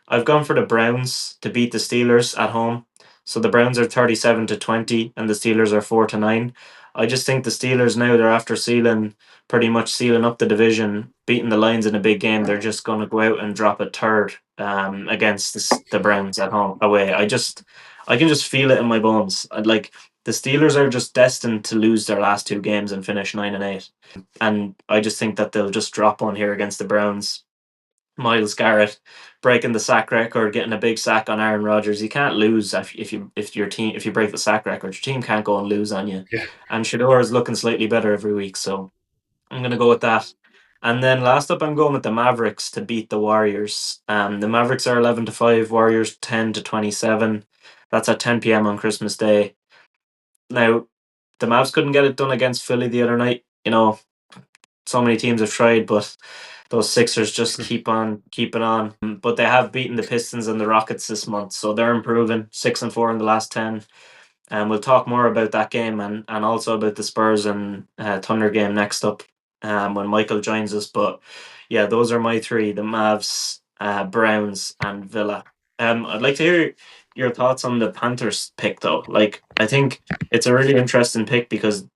I've gone for the Browns to beat the Steelers at home. So the Browns are 37-20 and the Steelers are 4-9. I just think the Steelers now they're after pretty much sealing up the division, beating the Lions in a big game. They're just going to go out and drop a third against the Browns at home away. I can just feel it in my bones. Like the Steelers are just destined to lose their last two games and finish 9-8, and I just think that they'll just drop one here against the Browns. Miles Garrett breaking the sack record, getting a big sack on Aaron Rodgers. You can't lose if you break the sack record. Your team can't go and lose on you. Yeah. And Shador is looking slightly better every week, so I'm gonna go with that. And then last up, I'm going with the Mavericks to beat the Warriors. The Mavericks are 11-5, Warriors 10-27. That's at 10 p.m. on Christmas Day. Now, the Mavs couldn't get it done against Philly the other night. So many teams have tried, but those Sixers just keep on keeping on. But they have beaten the Pistons and the Rockets this month, so they're improving. 6-4 in the last 10. And we'll talk more about that game and also about the Spurs and Thunder game next up when Michael joins us. But yeah, those are my three: the Mavs, Browns, and Villa. I'd like to hear your thoughts on the Panthers pick, though. Like, I think it's a really interesting pick because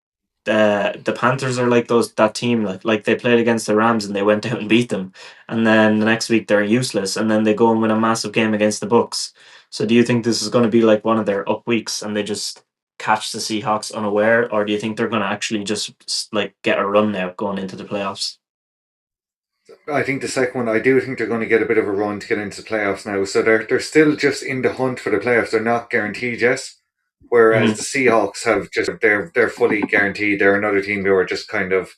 the Panthers are like that team like they played against the Rams and they went out and beat them, and then the next week they're useless, and then they go and win a massive game against the Bucks. So do you think this is going to be like one of their up weeks and they just catch the Seahawks unaware, or do you think they're going to actually just like get a run now going into the playoffs? I think the second one, I do think they're going to get a bit of a run to get into the playoffs now. So they're still just in the hunt for the playoffs. They're not guaranteed yet. Whereas Mhm. the Seahawks have just they're fully guaranteed. They're another team who are just kind of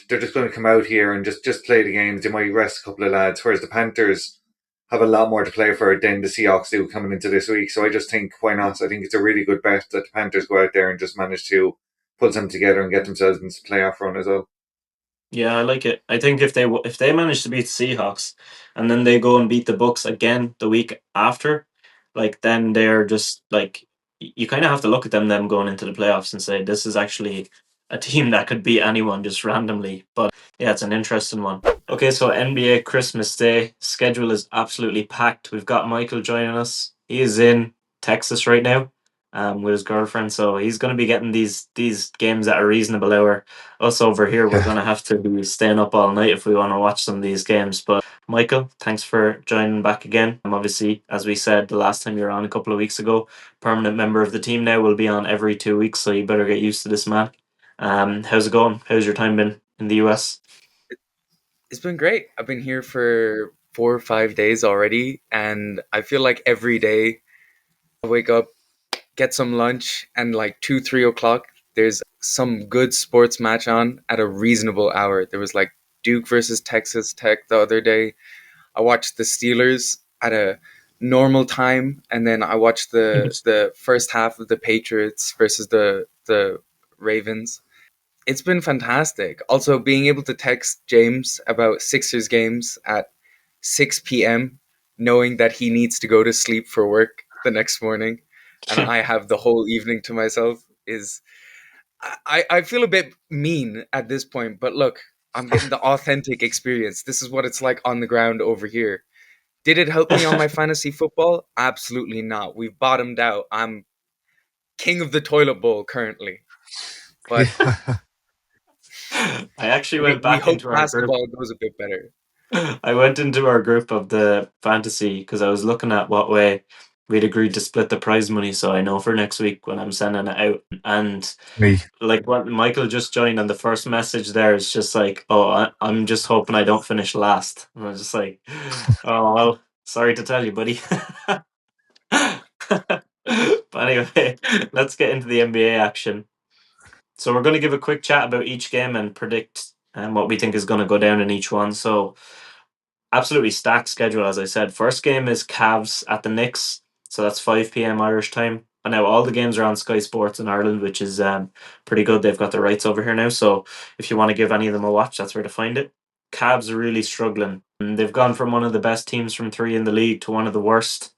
they're just going to come out here and just play the games. They might rest a couple of lads. Whereas the Panthers have a lot more to play for than the Seahawks do coming into this week. So I just think why not? I think it's a really good bet that the Panthers go out there and just manage to put them together and get themselves into the playoff run as well. Yeah, I like it. I think if they manage to beat the Seahawks and then they go and beat the Bucks again the week after, like then they're just like you kind of have to look at them going into the playoffs and say this is actually a team that could beat anyone just randomly. But yeah, it's an interesting one. Okay, so NBA Christmas Day schedule is absolutely packed. We've got Michael joining us. He is in Texas right now, with his girlfriend, so he's going to be getting these games at a reasonable hour. Us over here, we're Yeah. going to have to be staying up all night if we want to watch some of these games. But Michael, thanks for joining back again. Obviously, as we said the last time you were on a couple of weeks ago, permanent member of the team now will be on every 2 weeks, so you better get used to this, man. How's it going? How's your time been in the US? It's been great. I've been here for 4 or 5 days already, and I feel like every day I wake up, get some lunch, and like 2, 3 o'clock, there's some good sports match on at a reasonable hour. There was like Duke versus Texas Tech the other day. I watched the Steelers at a normal time, and then I watched the first half of the Patriots versus the Ravens. It's been fantastic. Also, being able to text James about Sixers games at 6 p.m., knowing that he needs to go to sleep for work the next morning, and I have the whole evening to myself is. I feel a bit mean at this point, but look, I'm getting the authentic experience. This is what it's like on the ground over here. Did it help me on my fantasy football? Absolutely not. We've bottomed out. I'm king of the toilet bowl currently. But I actually went we back hope into our group. basketball goes a bit better. I went into our group of the fantasy because I was looking at what way we'd agreed to split the prize money, so I know for next week when I'm sending it out. And Me. like what Michael just joined, and the first message there is just like, "Oh, I'm just hoping I don't finish last." And I was just like, "Oh well, sorry to tell you, buddy." But anyway, let's get into the NBA action. So we're going to give a quick chat about each game and predict what we think is going to go down in each one. So absolutely stacked schedule, as I said. First game is Cavs at the Knicks, so that's 5 p.m. Irish time. And now all the games are on Sky Sports in Ireland, which is pretty good. They've got the rights over here now. So if you want to give any of them a watch, that's where to find it. Cavs are really struggling. And they've gone from one of the best teams from three in the league to one of the worst.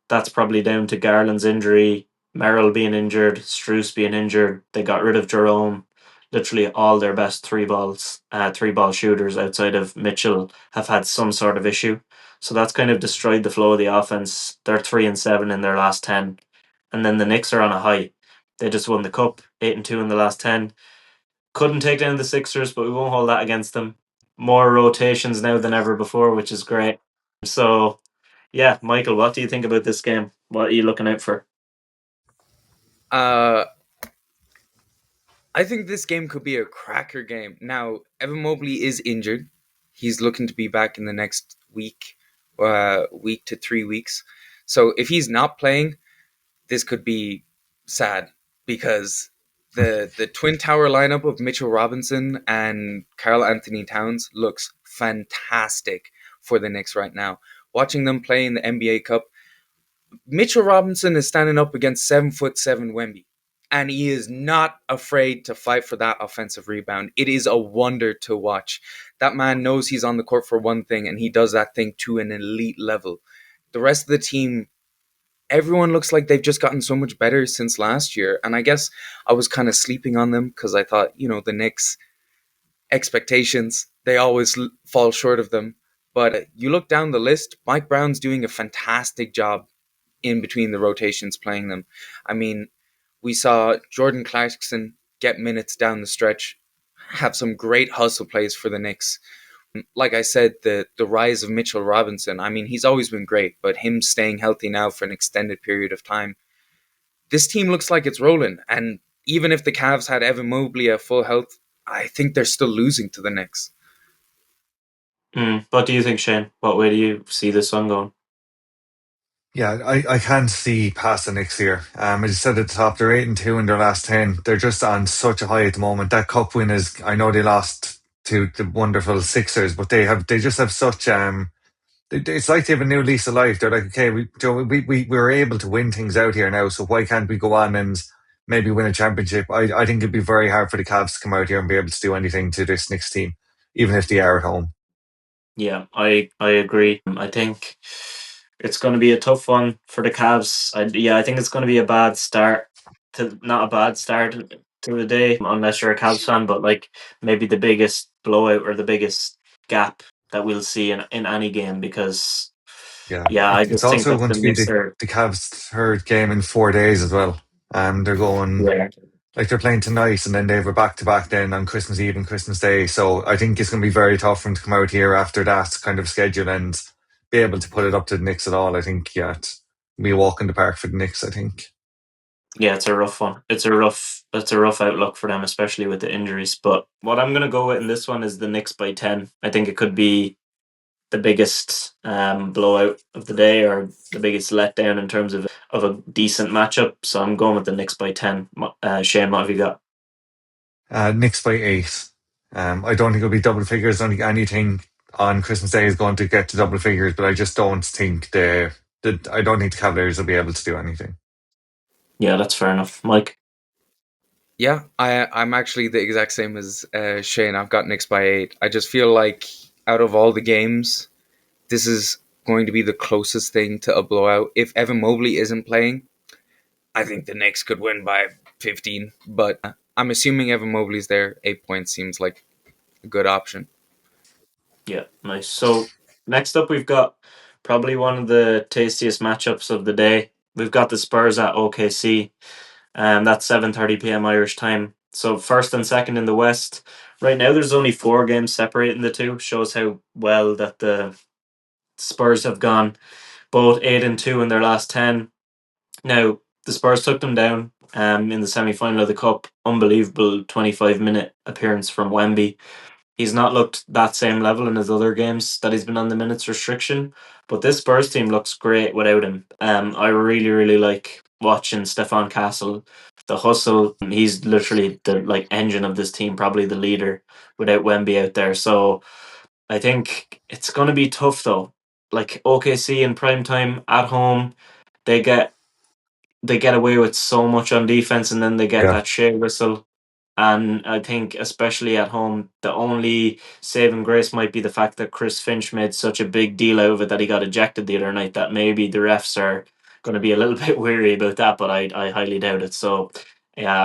That's probably down to Garland's injury, Merrill being injured, Struess being injured. They got rid of Jerome. Literally all their best three ball shooters outside of Mitchell have had some sort of issue. So that's kind of destroyed the flow of the offense. They're 3-7 in their last 10. And then the Knicks are on a high. They just won the cup, 8-2 in the last 10. Couldn't take down the Sixers, but we won't hold that against them. More rotations now than ever before, which is great. So yeah, Michael, what do you think about this game? What are you looking out for? Uh, I think this game could be a cracker game. Now, Evan Mobley is injured. He's looking to be back in the next week to 3 weeks. So if he's not playing, this could be sad because the twin tower lineup of Mitchell Robinson and Karl Anthony Towns looks fantastic for the Knicks right now. Watching them play in the NBA Cup, Mitchell Robinson is standing up against 7'7" Wemby, and he is not afraid to fight for that offensive rebound. It is a wonder to watch. That man knows he's on the court for one thing, and he does that thing to an elite level. The rest of the team, everyone looks like they've just gotten so much better since last year, and I guess I was kind of sleeping on them because I thought, the Knicks expectations, they always fall short of them. But you look down the list, Mike Brown's doing a fantastic job in between the rotations playing them. I mean, we saw Jordan Clarkson get minutes down the stretch, have some great hustle plays for the Knicks. Like I said, the rise of Mitchell Robinson, I mean, he's always been great, but him staying healthy now for an extended period of time, this team looks like it's rolling. And even if the Cavs had Evan Mobley at full health, I think they're still losing to the Knicks. What do you think, Shane? What way do you see this one going? Yeah, I can't see past the Knicks here. I just said at the top, they're 8-2 in their last 10. They're just on such a high at the moment. That cup win is, I know they lost to the wonderful Sixers, but they just have such, it's like they have a new lease of life. They're like, okay, we were able to win things out here now, so why can't we go on and maybe win a championship? I think it'd be very hard for the Cavs to come out here and be able to do anything to this Knicks team, even if they are at home. Yeah, I agree. I think it's going to be a tough one for the Cavs. I think it's going to be a bad start not a bad start to the day, unless you're a Cavs fan, but like maybe the biggest blowout or the biggest gap that we'll see in any game because Yeah, I it's just think also that going the to be Knicks are the Cavs' third game in 4 days as well. They're going yeah. like they're playing tonight, and then they have a back to back then on Christmas Eve and Christmas Day. So I think it's going to be very tough for them to come out here after that kind of schedule and be able to put it up to the Knicks at all. I think it's be a walk in the park for the Knicks. I think. Yeah, it's a rough one. It's a rough outlook for them, especially with the injuries. But what I'm gonna go with in this one is the Knicks by 10. I think it could be the biggest blowout of the day or the biggest letdown in terms of a decent matchup. So I'm going with the Knicks by 10. Shane, what have you got? Knicks by 8. I don't think it'll be double figures. I don't think anything on Christmas Day is going to get to double figures, but I just don't think I don't think the Cavaliers will be able to do anything. Yeah, that's fair enough. Mike? Yeah, I'm actually the exact same as Shane. I've got Knicks by 8. I just feel like out of all the games, this is going to be the closest thing to a blowout. If Evan Mobley isn't playing, I think the Knicks could win by 15. But I'm assuming Evan Mobley's there. 8 points seems like a good option. Yeah, nice. So next up, we've got probably one of the tastiest matchups of the day. We've got the Spurs at OKC. That's 7:30 p.m. Irish time. So first and second in the West. Right now, there's only 4 games separating the two. Shows how well that the Spurs have gone. Both 8-2 in their last 10. Now the Spurs took them down in the semi-final of the cup. Unbelievable 25-minute appearance from Wemby. He's not looked that same level in his other games that he's been on the minutes restriction, but this Spurs team looks great without him. I really, really like watching Stefan Castle, the hustle. He's literally the engine of this team, probably the leader without Wemby out there. So I think it's going to be tough though. Like OKC in prime time at home, they get they get away with so much on defense, and then they get Yeah. that shea whistle. And I think, especially at home, the only saving grace might be the fact that Chris Finch made such a big deal out of it that he got ejected the other night, that maybe the refs are going to be a little bit weary about that, but I highly doubt it. So, yeah,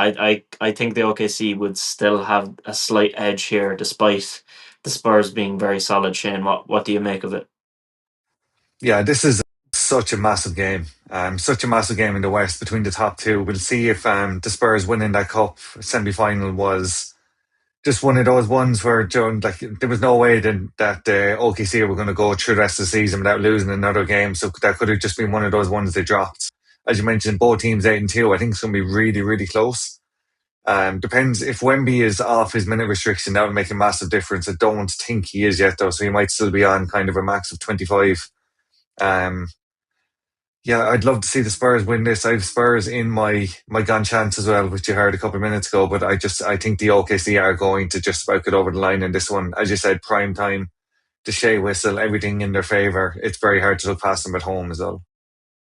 I think the OKC would still have a slight edge here, despite the Spurs being very solid. Shane, what do you make of it? Yeah, this is such a massive game. Such a massive game in the West between the top two. We'll see if the Spurs winning that cup semi final was just one of those ones where Joan, like, there was no way that OKC were going to go through the rest of the season without losing another game. So that could have just been one of those ones they dropped. As you mentioned, both teams 8-2. I think it's going to be really, really close. Depends if Wemby is off his minute restriction. That would make a massive difference. I don't think he is yet, though, so he might still be on kind of a max of 25. Um, yeah, I'd love to see the Spurs win this. I have Spurs in my gun chance as well, which you heard a couple of minutes ago. But I think the OKC are going to just about get over the line in this one. As you said, prime time, the Shea whistle, everything in their favour. It's very hard to look past them at home as well.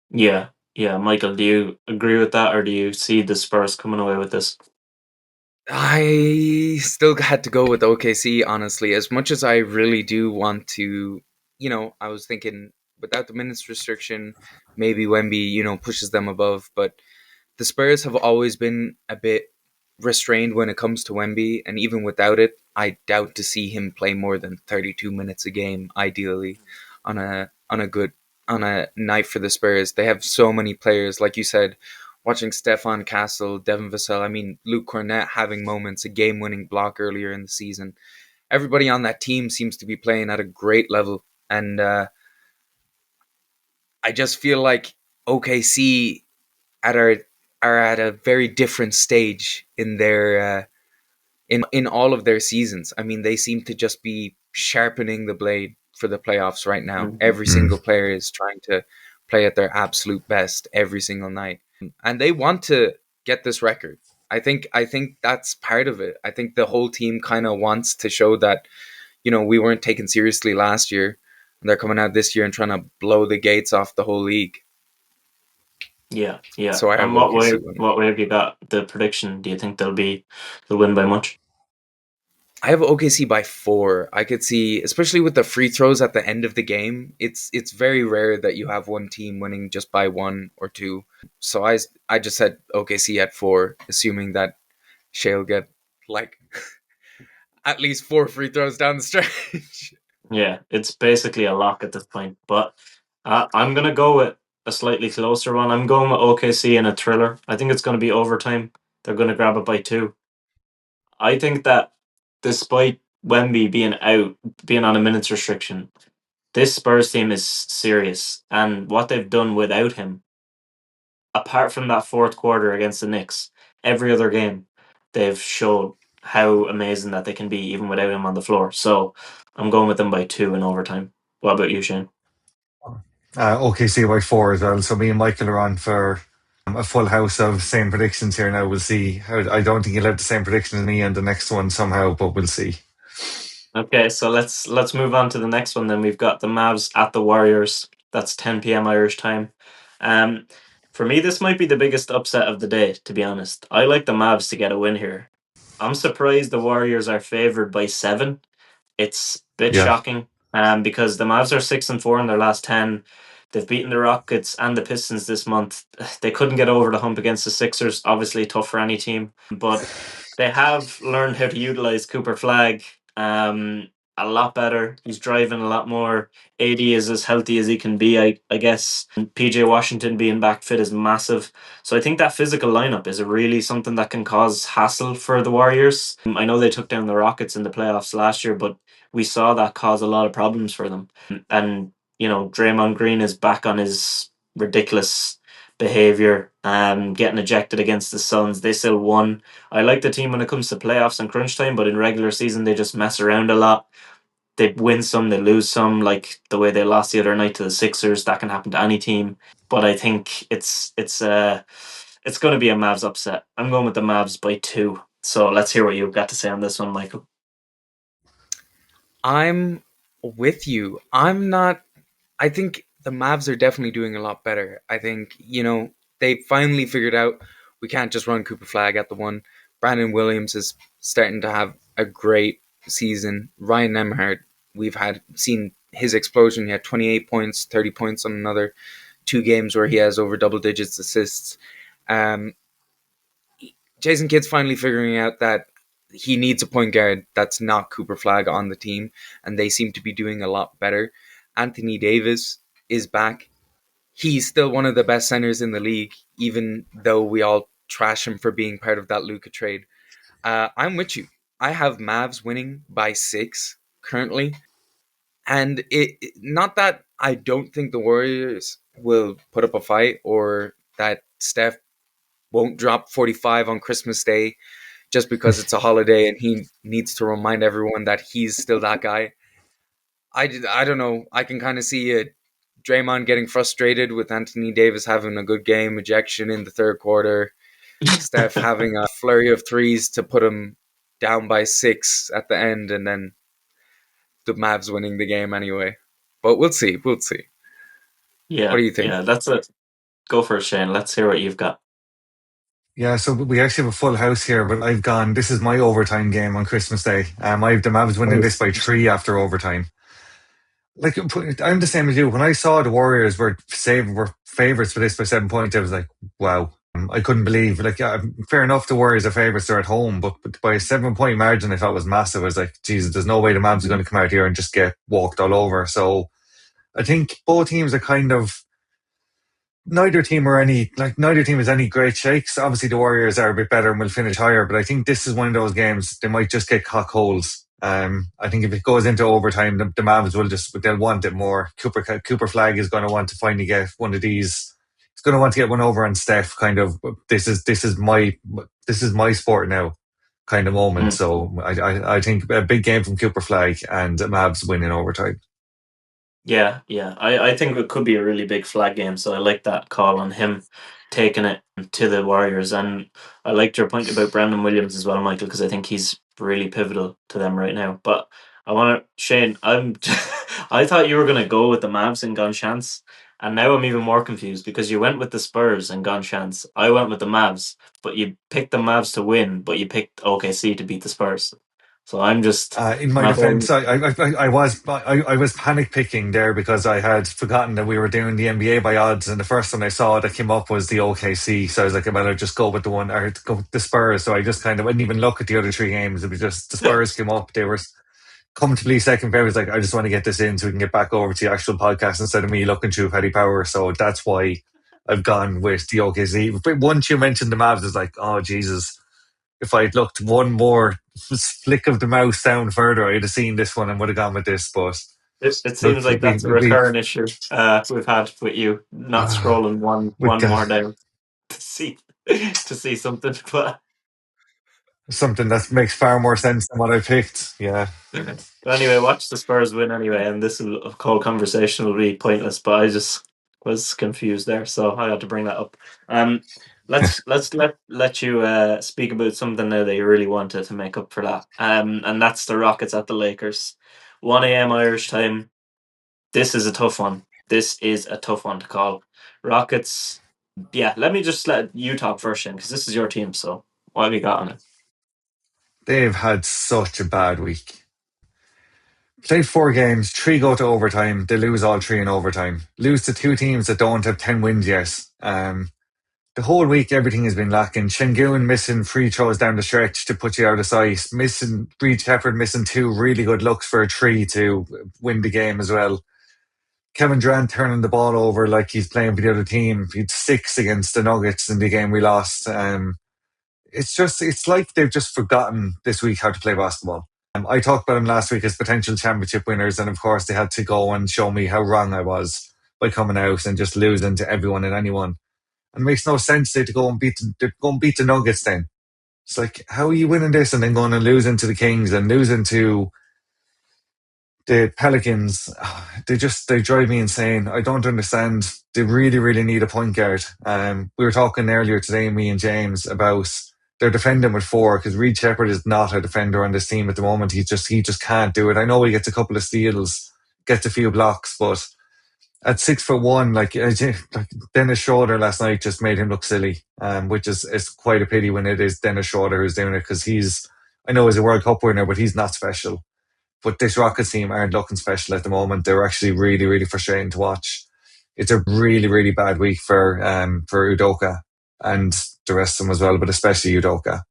Yeah, yeah, Michael, do you agree with that, or do you see the Spurs coming away with this? I still had to go with OKC, honestly. As much as I really do want to, I was thinking without the minutes restriction, maybe Wemby, pushes them above. But the Spurs have always been a bit restrained when it comes to Wemby, and even without it, I doubt to see him play more than 32 minutes a game, ideally, on a night for the Spurs. They have so many players, like you said, watching Stefan Castle, Devin Vassell, I mean Luke Cornett having moments, a game-winning block earlier in the season. Everybody on that team seems to be playing at a great level, and I just feel like OKC at our are at a very different stage in their in all of their seasons. I mean, they seem to just be sharpening the blade for the playoffs right now. Mhm. Every Mm. single player is trying to play at their absolute best every single night, and they want to get this record. I think that's part of it. I think the whole team kind of wants to show that we weren't taken seriously last year, and they're coming out this year and trying to blow the gates off the whole league. Yeah, yeah. So I have And OKC winning. what way have you got the prediction? Do you think they'll win by much? I have OKC by 4. I could see, especially with the free throws at the end of the game, it's very rare that you have one team winning just by 1 or 2. So I just said OKC at 4, assuming that Shea will get like at least 4 free throws down the stretch. Yeah, it's basically a lock at this point. But I'm gonna go with a slightly closer one. I'm going with OKC in a thriller. I think it's gonna be overtime. They're gonna grab it by 2. I think that despite Wemby being on a minutes restriction, this Spurs team is serious, and what they've done without him, apart from that fourth quarter against the Knicks, every other game they've showed how amazing that they can be even without him on the floor. So I'm going with them by 2 in overtime. What about you, Shane? OKC by 4 as well. So me and Michael are on for a full house of same predictions here now. We'll see. I don't think you'll have the same prediction as me on the next one somehow, but we'll see. Okay, so let's move on to the next one. Then we've got the Mavs at the Warriors. That's 10 p.m. Irish time. Um, for me, this might be the biggest upset of the day. To be honest, I like the Mavs to get a win here. I'm surprised the Warriors are favored by 7. It's a bit Yeah. shocking, because the Mavs are 6-4 in their last 10. They've beaten the Rockets and the Pistons this month. They couldn't get over the hump against the Sixers. Obviously, tough for any team, but they have learned how to utilize Cooper Flag a lot better. He's driving a lot more. AD is as healthy as he can be, I guess. And PJ Washington being back fit is massive. So I think that physical lineup is really something that can cause hassle for the Warriors. I know they took down the Rockets in the playoffs last year, but we saw that cause a lot of problems for them. And Draymond Green is back on his ridiculous behavior, getting ejected against the Suns. They still won. I like the team when it comes to playoffs and crunch time, but in regular season they just mess around a lot. They win some, they lose some, like the way they lost the other night to the Sixers. That can happen to any team. But I think it's going to be a Mavs upset. I'm going with the Mavs by 2. So let's hear what you've got to say on this one, Michael. I'm with you. I'm not. I think the Mavs are definitely doing a lot better. I think they finally figured out we can't just run Cooper Flag at the one. Brandon Williams is starting to have a great season. Ryan Nemhard, we've seen his explosion. He had 28 points, 30 points on another 2 games where he has over double digits assists. Jason Kidd's finally figuring out that he needs a point guard that's not Cooper Flag on the team, and they seem to be doing a lot better. Anthony Davis is back. He's still one of the best centers in the league, even though we all trash him for being part of that Luka trade. I'm with you. I have Mavs winning by 6 currently. And not that I don't think the Warriors will put up a fight or that Steph won't drop 45 on Christmas Day just because it's a holiday and he needs to remind everyone that he's still that guy. I don't know. I can kind of see Draymond getting frustrated with Anthony Davis having a good game, ejection in the third quarter, Steph having a flurry of threes to put him down by 6 at the end, and then the Mavs winning the game anyway. But we'll see. We'll see. Yeah. What do you think? Yeah, that's it. Go for it, Shane. Let's hear what you've got. Yeah, so we actually have a full house here, but this is my overtime game on Christmas Day. I have the Mavs winning this by 3 after overtime. Like, I'm the same as you. When I saw the Warriors were favourites for this by 7 points, I was like, wow. I couldn't believe. Like, fair enough, the Warriors are favourites, they're at home, but by a 7 point margin, I thought it was massive. I was like, Jesus, there's no way the Mavs are going to come out here and just get walked all over. So I think both teams are kind of, neither team is any great shakes. Obviously, the Warriors are a bit better and will finish higher, but I think this is one of those games they might just get cock holes. I think if it goes into overtime, the Mavs they'll want it more. Cooper Flag is going to want to finally get one of these. He's going to want to get one over on Steph. Kind of, this is my sport now, kind of moment. So I think a big game from Cooper Flag and Mavs win in overtime. Yeah. I think it could be a really big flag game, so I like that call on him taking it to the Warriors. And I liked your point about Brandon Williams as well, Michael, because I think he's really pivotal to them right now. But Shane, I thought you were going to go with the Mavs and gone chance, and now I'm even more confused because you went with the Spurs and gone chance. I went with the Mavs, but you picked the Mavs to win, but you picked OKC to beat the Spurs. So I'm just in my defense, I was panic picking there because I had forgotten that we were doing the NBA by odds, and the first one I saw that came up was the OKC. So I was like, well, I'll just go with the Spurs. So I just I didn't even look at the other 3 games. It was just the Spurs came up. They were comfortably second favorite. Like, I just want to get this in so we can get back over to the actual podcast instead of me looking through Petty Power. So that's why I've gone with the OKC. But once you mentioned the Mavs, it's like, oh Jesus. If I'd looked one more flick of the mouse down further, I'd have seen this one and would have gone with this. But it seems like that's a recurrent issue we've had with you not scrolling one more down to see something, but something that makes far more sense than what I picked. Yeah. But anyway, watch the Spurs win anyway, and this whole conversation will be pointless. But I just was confused there, so I had to bring that up. Let's let you speak about something now that you really wanted to make up for that. And that's the Rockets at the Lakers, 1 a.m. Irish time. This is a tough one. This is a tough one to call. Rockets. Yeah, let me just let you talk first, Shane, because this is your team. So what have you got on it? They've had such a bad week. Played 4 games, 3 go to overtime. They lose all 3 in overtime. Lose to 2 teams that don't have 10 wins yet. The whole week, everything has been lacking. Şengün missing free throws down the stretch to put you out of sight. Reed Shepherd missing 2 really good looks for a 3 to win the game as well. Kevin Durant turning the ball over like he's playing for the other team. He had 6 against the Nuggets in the game we lost. It's like they've just forgotten this week how to play basketball. I talked about them last week as potential championship winners, and of course they had to go and show me how wrong I was by coming out and just losing to everyone and anyone. And it makes no sense to go and beat the Nuggets then. It's like, how are you winning this and then going and losing to the Kings and losing to the Pelicans? They drive me insane. I don't understand. They really, really need a point guard. We were talking earlier today, me and James, about they're defending with 4 because Reed Shepherd is not a defender on this team at the moment. He just can't do it. I know he gets a couple of steals, gets a few blocks, but at 6'1", Dennis Schroeder last night just made him look silly, which is quite a pity when it is Dennis Schroeder who's doing it, because I know he's a World Cup winner, but he's not special. But this Rockets team aren't looking special at the moment. They're actually really, really frustrating to watch. It's a really, really bad week for Udoka and the rest of them as well, but especially Udoka.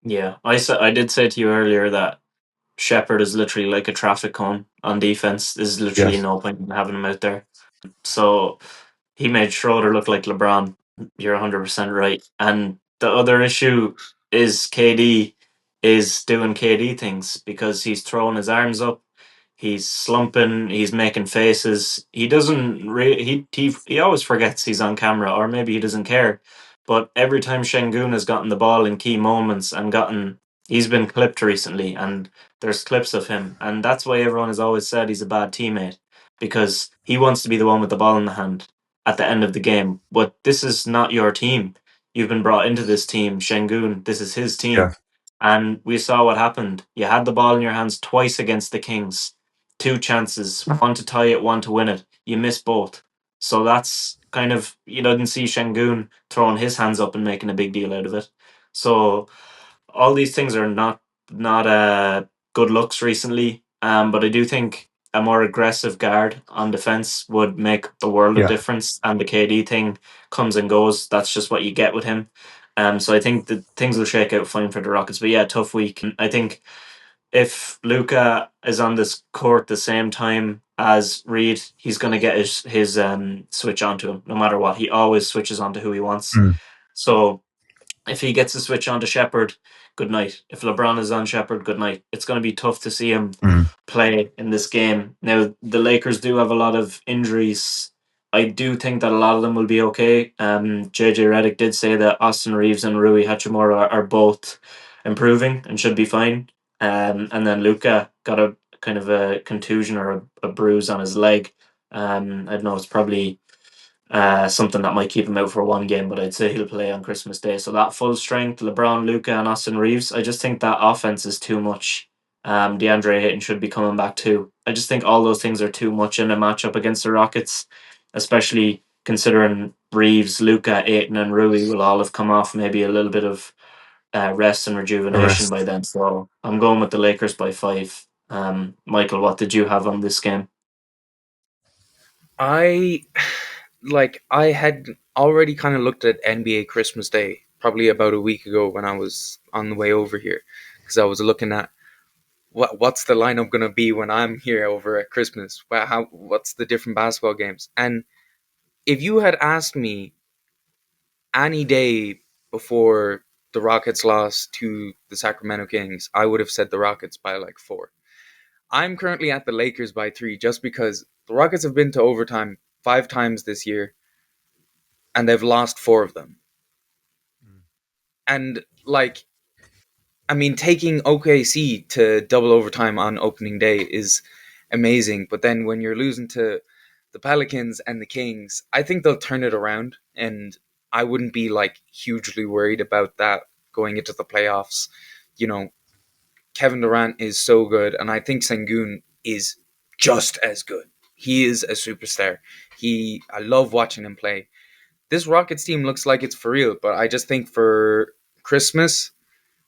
Yeah, I did say to you earlier that Shepherd is literally like a traffic cone on defense. There's literally Yeah, no point in having him out there. So he made Schroeder look like LeBron. You're 100% right. And the other issue is KD is doing KD things because he's throwing his arms up, he's slumping, he's making faces. He doesn't he always forgets he's on camera, or maybe he doesn't care. But every time Şengün has gotten the ball in key moments and he's been clipped recently, and there's clips of him, and that's why everyone has always said he's a bad teammate, because he wants to be the one with the ball in the hand at the end of the game. But this is not your team. You've been brought into this team, Şengün. This is his yeah, team. And we saw what happened. You had the ball in your hands twice against the Kings. Two chances, one to tie it, one to win it. You missed both. So that's kind of, you didn't see Şengün throwing his hands up and making a big deal out of it. So all these things are not good looks recently. But I do think a more aggressive guard on defense would make the world of yeah, difference. And the KD thing comes and goes. That's just what you get with him. So I think that things will shake out fine for the Rockets. But yeah, tough week. I think if Luka is on this court the same time as Reed, he's going to get his switch onto him no matter what. He always switches onto who he wants. mm, So if he gets to switch on to Shepherd, good night. If LeBron is on Shepherd, good night. It's going to be tough to see him mm, play in this game. Now, the Lakers do have a lot of injuries. I do think that a lot of them will be okay. JJ Redick did say that Austin Reeves and Rui Hachimura are both improving and should be fine. And then Luka got a kind of a contusion or a bruise on his leg. I don't know, it's probably something that might keep him out for one game, but I'd say he'll play on Christmas Day. So that full strength, LeBron, Luka, and Austin Reeves, I just think that offense is too much. DeAndre Ayton should be coming back too. I just think all those things are too much in a matchup against the Rockets, especially considering Reeves, Luka, Ayton, and Rui will all have come off maybe a little bit of rest and the rejuvenation by rest. then. So I'm going with the Lakers by 5. Michael, what did you have on this game? I I had already kind of looked at NBA Christmas Day probably about a week ago when I was on the way over here, because I was looking at what's the lineup gonna be when I'm here over at Christmas. What's the different basketball games? And if you had asked me any day before the Rockets lost to the Sacramento Kings, I would have said the Rockets by like 4. I'm currently at the Lakers by 3 just because the Rockets have been to overtime 5 times this year and they've lost 4 of them. And taking OKC to double overtime on opening day is amazing, but then when you're losing to the Pelicans and the Kings, I think they'll turn it around, and I wouldn't be hugely worried about that going into the playoffs. Kevin Durant is so good, and I think Şengün is just as good. He is a superstar. I love watching him play. This Rockets team looks like it's for real, but I just think for Christmas,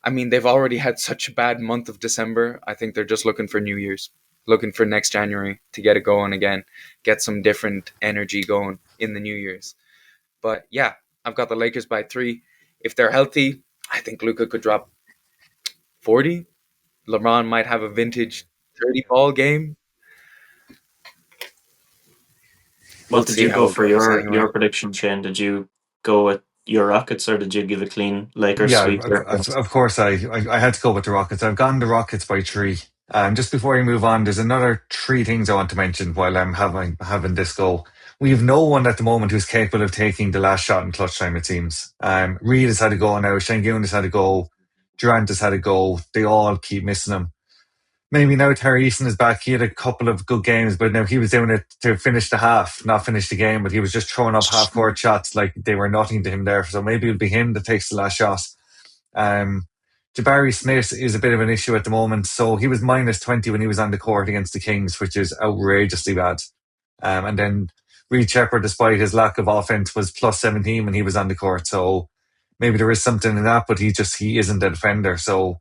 they've already had such a bad month of December. I think they're just looking for New Year's, looking for next January to get it going again, get some different energy going in the New Year's. But yeah, I've got the Lakers by 3. If they're healthy, I think Luka could drop 40. LeBron might have a vintage 30 ball game. We'll What did see you go how it for goes your anyway. prediction, Shane? Did you go with your Rockets, or did you give a clean Lakers Yeah, sweep there? of course, I had to go with the Rockets. I've gone the Rockets by 3. Just before we move on, there's another 3 things I want to mention while I'm having this go. We have no one at the moment who's capable of taking the last shot in clutch time, it seems. Reed has had a go now, Şengün has had a go, Durant has had a go. They all keep missing him. Maybe now Terry Easton is back. He had a couple of good games, but now he was doing it to finish the half, not finish the game. But he was just throwing up half court shots like they were nothing to him there. So maybe it'll be him that takes the last shot. Jabari Smith is a bit of an issue at the moment. So he was minus 20 when he was on the court against the Kings, which is outrageously bad. And then Reed Shepherd, despite his lack of offense, was plus 17 when he was on the court. So maybe there is something in that, but he isn't a defender. So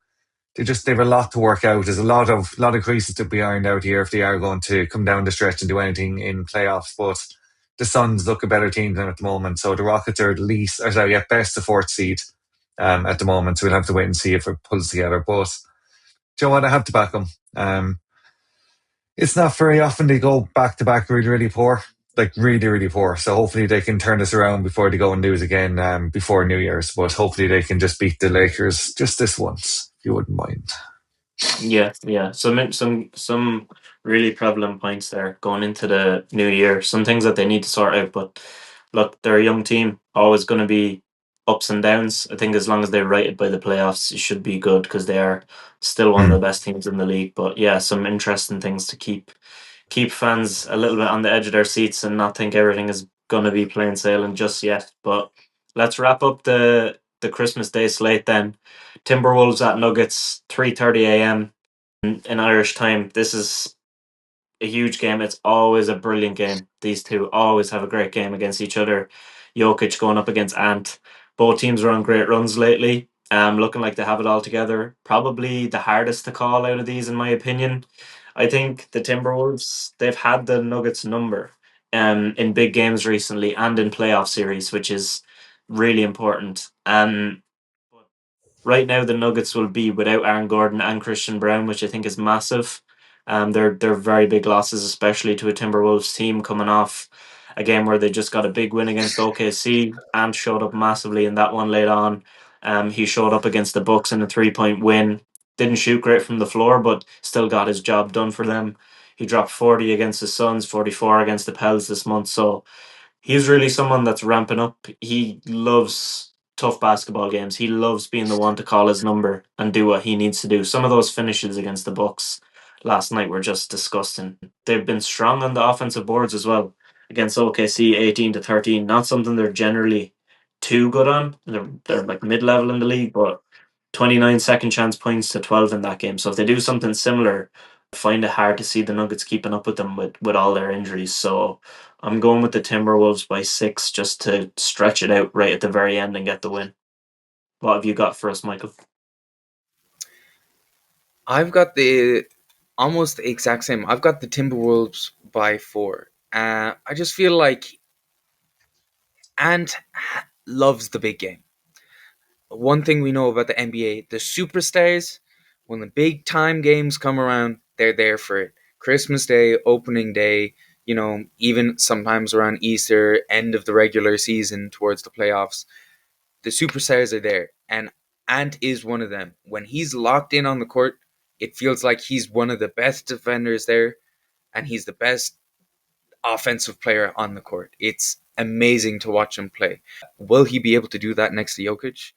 they have a lot to work out. There's a lot of creases to be ironed out here if they are going to come down the stretch and do anything in playoffs. But the Suns look a better team than at the moment. So the Rockets are at best the fourth seed at the moment. So we'll have to wait and see if it pulls together. But do you know what? I have to back them. It's not very often they go back to back really, really poor. Like really, really poor. So hopefully they can turn this around before they go and lose again before New Year's. But hopefully they can just beat the Lakers just this once, if you wouldn't mind. Yeah. Some really prevalent points there going into the new year. Some things that they need to sort out. But look, they're a young team, always going to be ups and downs. I think as long as they're righted by the playoffs, it should be good because they are still one of the best teams in the league. But yeah, some interesting things to keep fans a little bit on the edge of their seats and not think everything is going to be plain sailing just yet. But let's wrap up the Christmas Day slate then. Timberwolves at Nuggets, 3:30 a.m. in Irish time. This is a huge game. It's always a brilliant game. These two always have a great game against each other. Jokic going up against Ant. Both teams are on great runs lately. Looking like they have it all together. Probably the hardest to call out of these, in my opinion. I think the Timberwolves, they've had the Nuggets number in big games recently and in playoff series, which is really important. Right now, the Nuggets will be without Aaron Gordon and Christian Brown, which I think is massive. They're very big losses, especially to a Timberwolves team coming off a game where they just got a big win against OKC. Ant showed up massively in that one late on. He showed up against the Bucks in a 3-point win. Didn't shoot great from the floor, but still got his job done for them. He dropped 40 against the Suns, 44 against the Pels this month. So he's really someone that's ramping up. He loves tough basketball games. He loves being the one to call his number and do what he needs to do. Some of those finishes against the Bucks last night were just disgusting. They've been strong on the offensive boards as well against OKC 18-13. Not something they're generally too good on. They're like mid-level in the league, but 29 second chance points to 12 in that game. So if they do something similar, I find it hard to see the Nuggets keeping up with them with all their injuries. So I'm going with the Timberwolves by 6 just to stretch it out right at the very end and get the win. What have you got for us, Michael? I've got the almost the exact same. I've got the Timberwolves by 4. I just feel like Ant loves the big game. One thing we know about the NBA, the superstars, when the big time games come around, they're there for it. Christmas Day, opening day, even sometimes around Easter, end of the regular season towards the playoffs, the superstars are there. And Ant is one of them. When he's locked in on the court, it feels like he's one of the best defenders there, and he's the best offensive player on the court. It's amazing to watch him play. Will he be able to do that next to Jokic?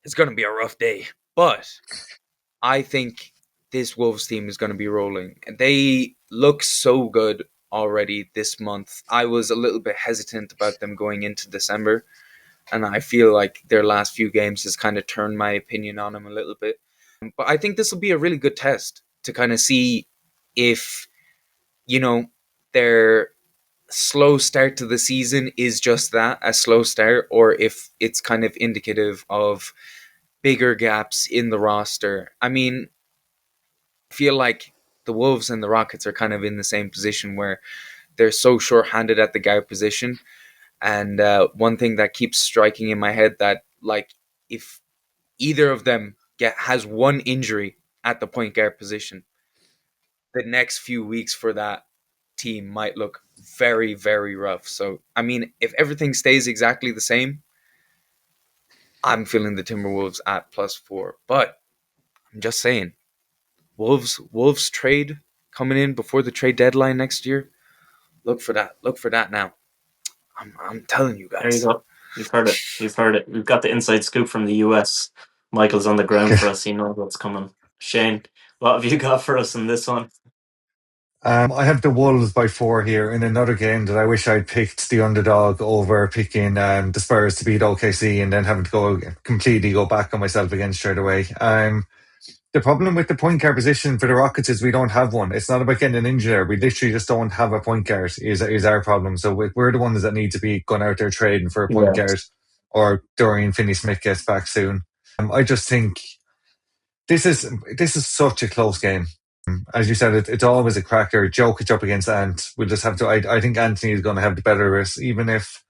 It's going to be a rough day. But I think this Wolves team is going to be rolling. They look so good already this month. I was a little bit hesitant about them going into December, and I feel like their last few games has kind of turned my opinion on them a little bit. But I think this will be a really good test to kind of see if, their slow start to the season is just that, a slow start, or if it's kind of indicative of bigger gaps in the roster. I mean, I feel like the Wolves and the Rockets are kind of in the same position where they're so short-handed at the guard position. And one thing that keeps striking in my head that, like, if either of them has one injury at the point guard position, the next few weeks for that team might look very, very rough. So, I mean, if everything stays exactly the same, I'm feeling the Timberwolves at +4. But I'm just saying, Wolves trade coming in before the trade deadline next year. Look for that. Look for that now. I'm telling you guys. There you go. You've heard it. We've got the inside scoop from the US. Michael's on the ground for us. He knows what's coming. Shane, what have you got for us in this one? I have the Wolves by 4 here in another game that I wish I'd picked the underdog over picking the Spurs to beat OKC and then having to completely go back on myself again straight away. The problem with the point guard position for the Rockets is we don't have one. It's not about getting an injury there. We literally just don't have a point guard is our problem. So we're the ones that need to be going out there trading for a point Yeah. guard, or Dorian Finney-Smith gets back soon. I just think this is such a close game. As you said, it's always a cracker. Jokic up against Ant. We'll just have to. I think Anthony is going to have the better risk, even if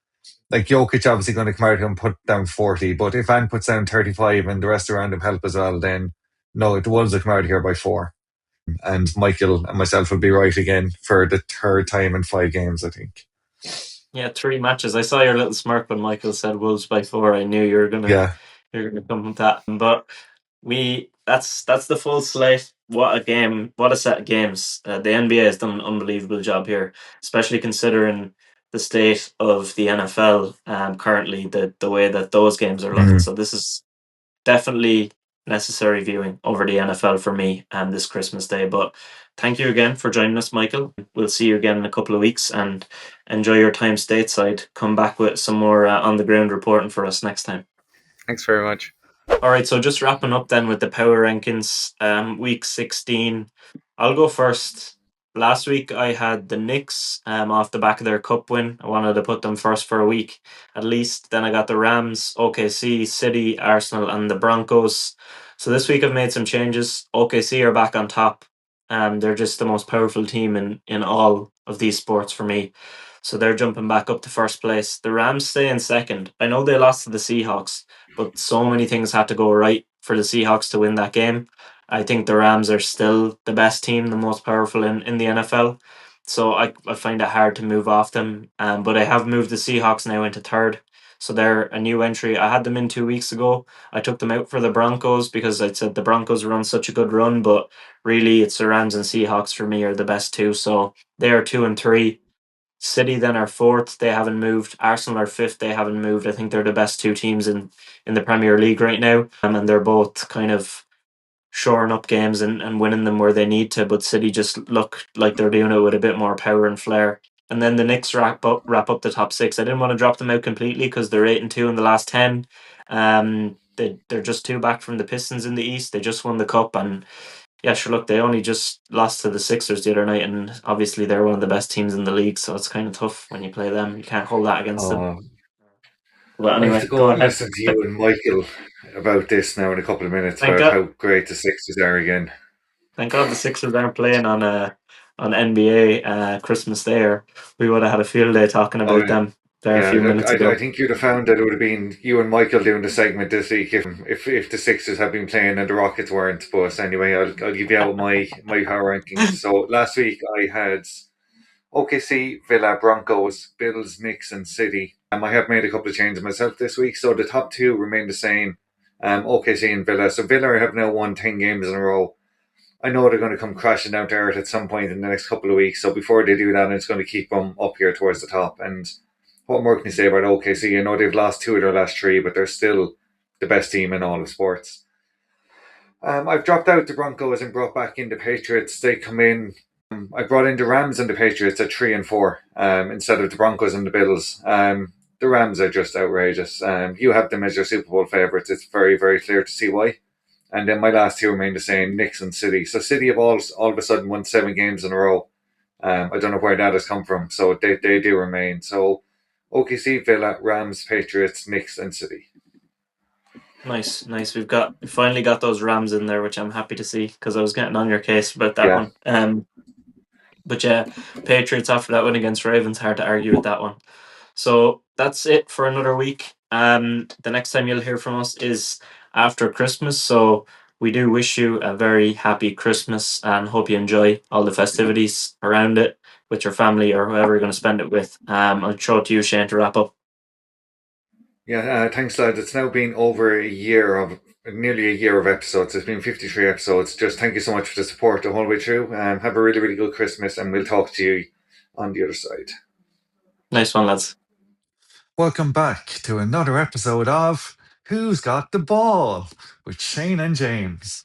like Jokic obviously going to come out and put down 40. But if Ant puts down 35 and the rest around him help as well, then no, the Wolves will come out here by 4. And Michael and myself will be right again for the third time in 5 games, I think. Yeah, 3 matches. I saw your little smirk when Michael said Wolves by 4. I knew you were gonna come with that. But that's the full slate. What a game! What a set of games! The NBA has done an unbelievable job here, especially considering the state of the NFL currently. The way that those games are looking. So this is definitely necessary viewing over the NFL for me this Christmas Day. But thank you again for joining us, Michael. We'll see you again in a couple of weeks, and enjoy your time stateside. Come back with some more on the ground reporting for us next time. Thanks very much. All right, so just wrapping up then with the power rankings, week 16. I'll go first. Last week I had the Knicks off the back of their cup win. I wanted to put them first for a week at least. Then I got the Rams, OKC, City, Arsenal, and the Broncos. So this week I've made some changes. OKC are back on top. They're just the most powerful team in all of these sports for me. So they're jumping back up to first place. The Rams stay in second. I know they lost to the Seahawks, but so many things had to go right for the Seahawks to win that game. I think the Rams are still the best team, the most powerful in the NFL. So I find it hard to move off them. But I have moved the Seahawks now into third. So they're a new entry. I had them in 2 weeks ago. I took them out for the Broncos because I said the Broncos were on such a good run, but really it's the Rams and Seahawks for me are the best two. So they are 2 and 3. City then are fourth. They haven't moved. Arsenal are fifth. They haven't moved. I think they're the best 2 teams in the Premier League right now. And they're both kind of shoring up games and winning them where they need to. But City just look like they're doing it with a bit more power and flair. And then the Knicks wrap up the top 6. I didn't want to drop them out completely because they're 8 and 2 in the last 10. They're just 2 back from the Pistons in the East. They just won the cup, and yeah, sure. Look, they only just lost to the Sixers the other night, and obviously they're one of the best teams in the league. So it's kind of tough when you play them. You can't hold that against them. But I have anyway, to go go and ahead. listen to you and Michael about this now in a couple of minutes Thank about God. how great the Sixers are again. Thank God the Sixers aren't playing on NBA Christmas Day, or we would have had a field day talking Oh, about them there a yeah, few look, minutes I ago. think you'd have found that it would have been you and Michael doing the segment this week if the Sixers had been playing and the Rockets weren't. But anyway, I'll give you out my power rankings. So last week I had OKC, Villa, Broncos, Bills, Knicks, and City. I have made a couple of changes myself this week, so the top 2 remain the same. OKC and Villa. So Villa have now won 10 games in a row. I know they're going to come crashing down to earth at some point in the next couple of weeks. So before they do that, it's going to keep them up here towards the top. And what more can you say about OKC? I know they've lost 2 of their last 3, but they're still the best team in all of sports. I've dropped out the Broncos and brought back in the Patriots. They come in. I brought in the Rams and the Patriots at 3 and 4 instead of the Broncos and the Bills. The Rams are just outrageous. You have them as your Super Bowl favourites. It's very, very clear to see why. And then my last 2 remain the same, Knicks and City. So City have all of a sudden won 7 games in a row. I don't know where that has come from. So they do remain. So OKC, Villa, Rams, Patriots, Knicks, and City. Nice. We finally got those Rams in there, which I'm happy to see because I was getting on your case about that one. But yeah, Patriots after that win against Ravens, hard to argue with that one. So that's it for another week. The next time you'll hear from us is after Christmas. So we do wish you a very happy Christmas and hope you enjoy all the festivities around it with your family or whoever you're going to spend it with. I'll throw it to you, Shane, to wrap up. Yeah, thanks, lads. It's now been nearly a year of episodes. It's been 53 episodes. Just thank you so much for the support the whole way through. Have a really, really good Christmas, and we'll talk to you on the other side. Nice one, lads. Welcome back to another episode of Who's Got the Ball with Shane and James.